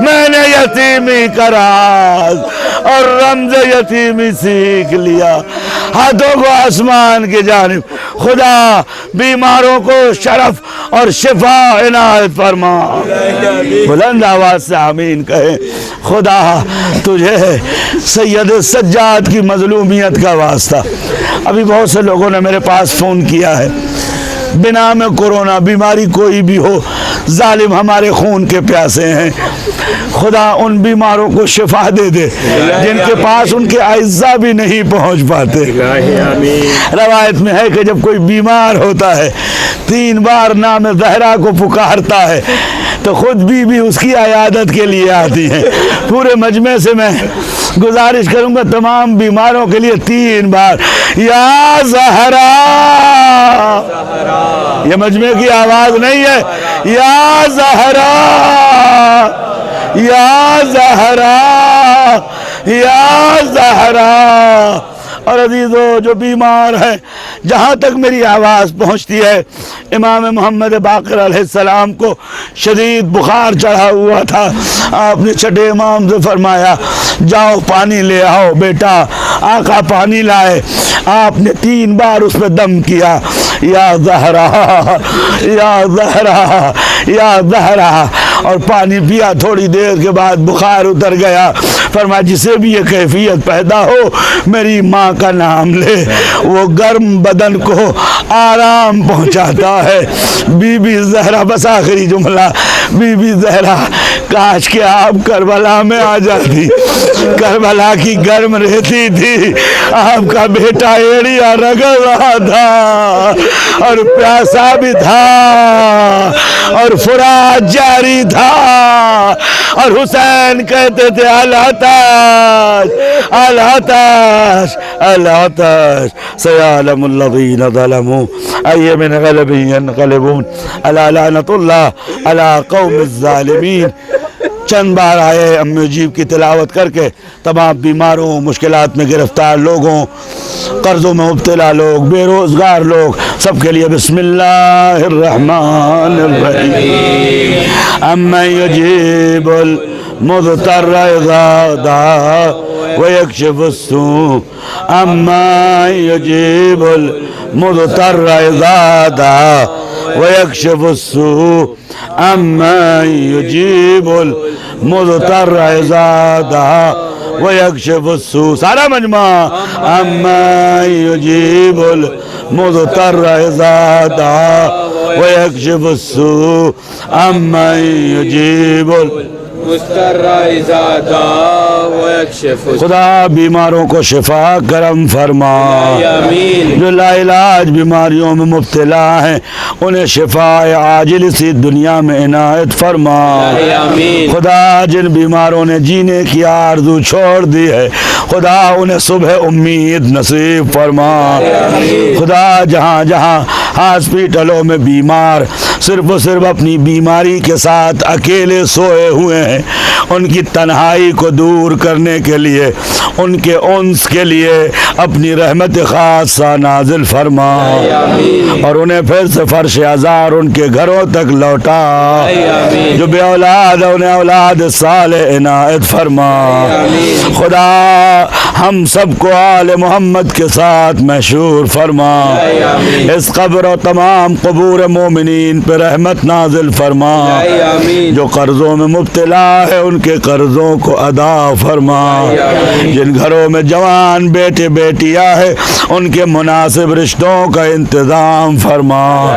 میں نے یتیمی کا راز اور رمز یتیمی سیکھ لیا۔ ہاتھوں کو آسمان کی جانب، خدا بیماروں کو شرف اور شفا عنایت فرما۔ بلند آواز سے آمین کہیں۔ خدا تجھے سید سجاد کی مظلومیت کا واسطہ۔ ابھی بہت سے لوگوں نے میرے پاس فون کیا ہے، بنا میں کورونا بیماری کوئی بھی ہو، ظالم ہمارے خون کے پیاسے ہیں، خدا ان بیماروں کو شفا دے دے جن کے پاس ان کے اعزاء بھی نہیں پہنچ پاتے۔ روایت میں ہے کہ جب کوئی بیمار ہوتا ہے 3 بار نام زہرا کو پکارتا ہے تو خود بھی اس کی عیادت کے لیے آتی ہیں۔ پورے مجمع سے میں گزارش کروں گا تمام بیماروں کے لیے 3 بار یا زہرا، یہ مجمع کی آواز نہیں ہے، یا زہرا، یا زہرا، یا زہرا۔ اور عزیزو، جو بیمار ہیں، جہاں تک میری آواز پہنچتی ہے، امام محمد باقر علیہ السلام کو شدید بخار چڑھا ہوا تھا۔ آپ نے چھٹے امام سے فرمایا جاؤ پانی لے آؤ بیٹا۔ آقا پانی لائے، آپ نے 3 بار اس پہ دم کیا، یا زہرا، یا زہرا، یا زہرا، اور پانی پیا۔ تھوڑی دیر کے بعد بخار اتر گیا۔ فرمایا جسے بھی یہ کیفیت پیدا ہو میری ماں کا نام لے، وہ گرم بدن کو آرام پہنچاتا ہے۔ بی بی زہرا، بس آخری جملہ، بی بی زہرا کاش کہ آپ کربلا میں آ جاتی، کربلا کی گرم رہتی تھی، آپ کا بیٹا ایڑیاں رگڑ رہا تھا اور پیاسا بھی تھا اور فرات جاری تھا، اور حسین کہتے تھے العطش العطش العطش سيعلم الذين ظلموا أي منقلب ينقلبون ألا لعنة الله على قوم الظالمين۔ چند بار آئے ام مجیب کی تلاوت کر کے تمام بیماروں، مشکلات میں گرفتار لوگوں، قرضوں میں مبتلا لوگ، بے روزگار لوگ، سب کے لیے بسم اللہ الرحمن الرحیم۔ امن یجیب المضطر اذا دعا ویکشف السوء، امن یجیب المضطر اذا دعا ویکشف السوء، امن یجیب المضطر اذا دعا ویکشف السوء۔ سارا مجمع امن یجیب المضطر اذا دعا ویکشف السوء، امن یجیب مستر اذا دعا ویکشف السوء۔ خدا بیماروں کو شفا کرم فرما، آمین۔ جو لا علاج بیماریوں میں مبتلا ہیں انہیں شفا عاجل اسی دنیا میں عنایت فرما۔ آمین۔ خدا جن بیماروں نے جینے کی آرزو چھوڑ دی ہے خدا انہیں صبح امید نصیب فرما۔ خدا جہاں جہاں ہاسپیٹلوں میں بیمار صرف و صرف اپنی بیماری کے ساتھ اکیلے سوئے ہوئے ہیں، ان کی تنہائی کو دور کرنے کے لیے، ان کے انس کے لیے اپنی رحمت خاصہ نازل فرما اور انہیں پھر سے فرش عزار ان کے گھروں تک لوٹا۔ جو بے اولاد انہیں اولاد صالح عنایت فرما۔ خدا ہم سب کو آل محمد کے ساتھ محشور فرما۔ اس قبر و تمام قبور مومنین پہ رحمت نازل فرما۔ جو قرضوں میں مبتلا ہے ان کے قرضوں کو ادا فرما۔ جن گھروں میں جوان بیٹے بیٹیاں ہے ان کے مناسب رشتوں کا انتظام فرما۔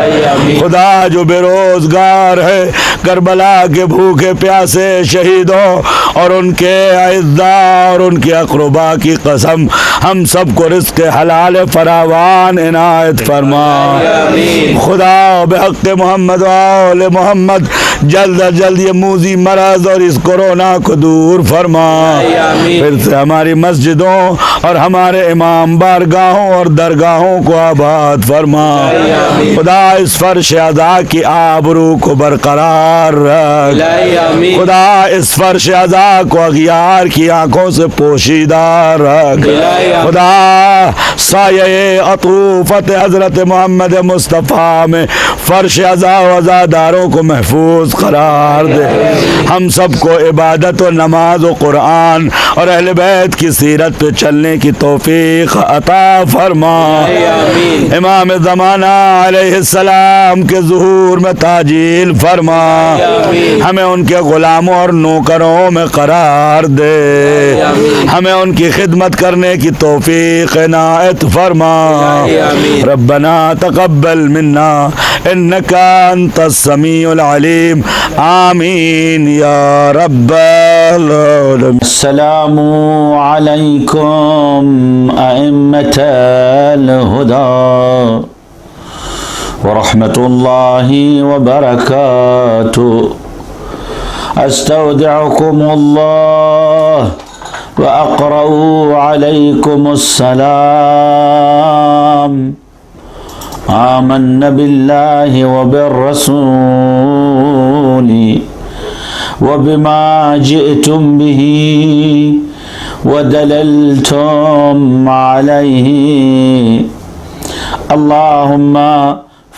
خدا جو بے روزگار ہے کربلا کے بھوکے پیاسے شہیدوں اور ان کے اعزاء اور ان کے اقربا کی قسم ہم سب کو رزق حلال فراوان عنایت فرما۔ خدا بحق محمد و آل محمد جلد از جلد یہ موذی مرض اور اس کورونا کو دور فرما۔ پھر سے ہماری مسجدوں اور ہمارے امام بارگاہوں اور درگاہوں کو آباد فرما۔ خدا اس فرش عزا کی آبرو کو برقرار رکھ۔ خدا اس فرش عزا کو اغیار کی آنکھوں سے پوشیدہ رکھ۔ خدا سایہ عطوفت حضرت محمد مصطفیٰ میں فرش عزا و عزاداروں کو محفوظ قرار دے۔ ہم سب کو عبادت و نماز و قرآن اور اہل بیت کی سیرت پہ چلنے کی توفیق عطا فرما۔ امام زمانہ علیہ السلام کے ظہور میں تاجیل فرما۔ ہمیں ان کے غلاموں اور نوکروں میں قرار دے۔ ہمیں ان کی خدمت کرنے کی توفیق عنایت فرما۔ ربنا تقبل منا انك انت السميع العليم آمین یا رب العالمین۔ السلام علیکم ائمة الہدی ورحمۃ اللہ وبرکاتہ۔ استودعکم اللہ واقرأ علیکم السلام۔ آمنا بالله وبالرسول وبما جئتم به ودللتم عليه، اللهم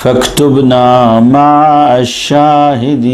فاكتبنا مع الشاهدين۔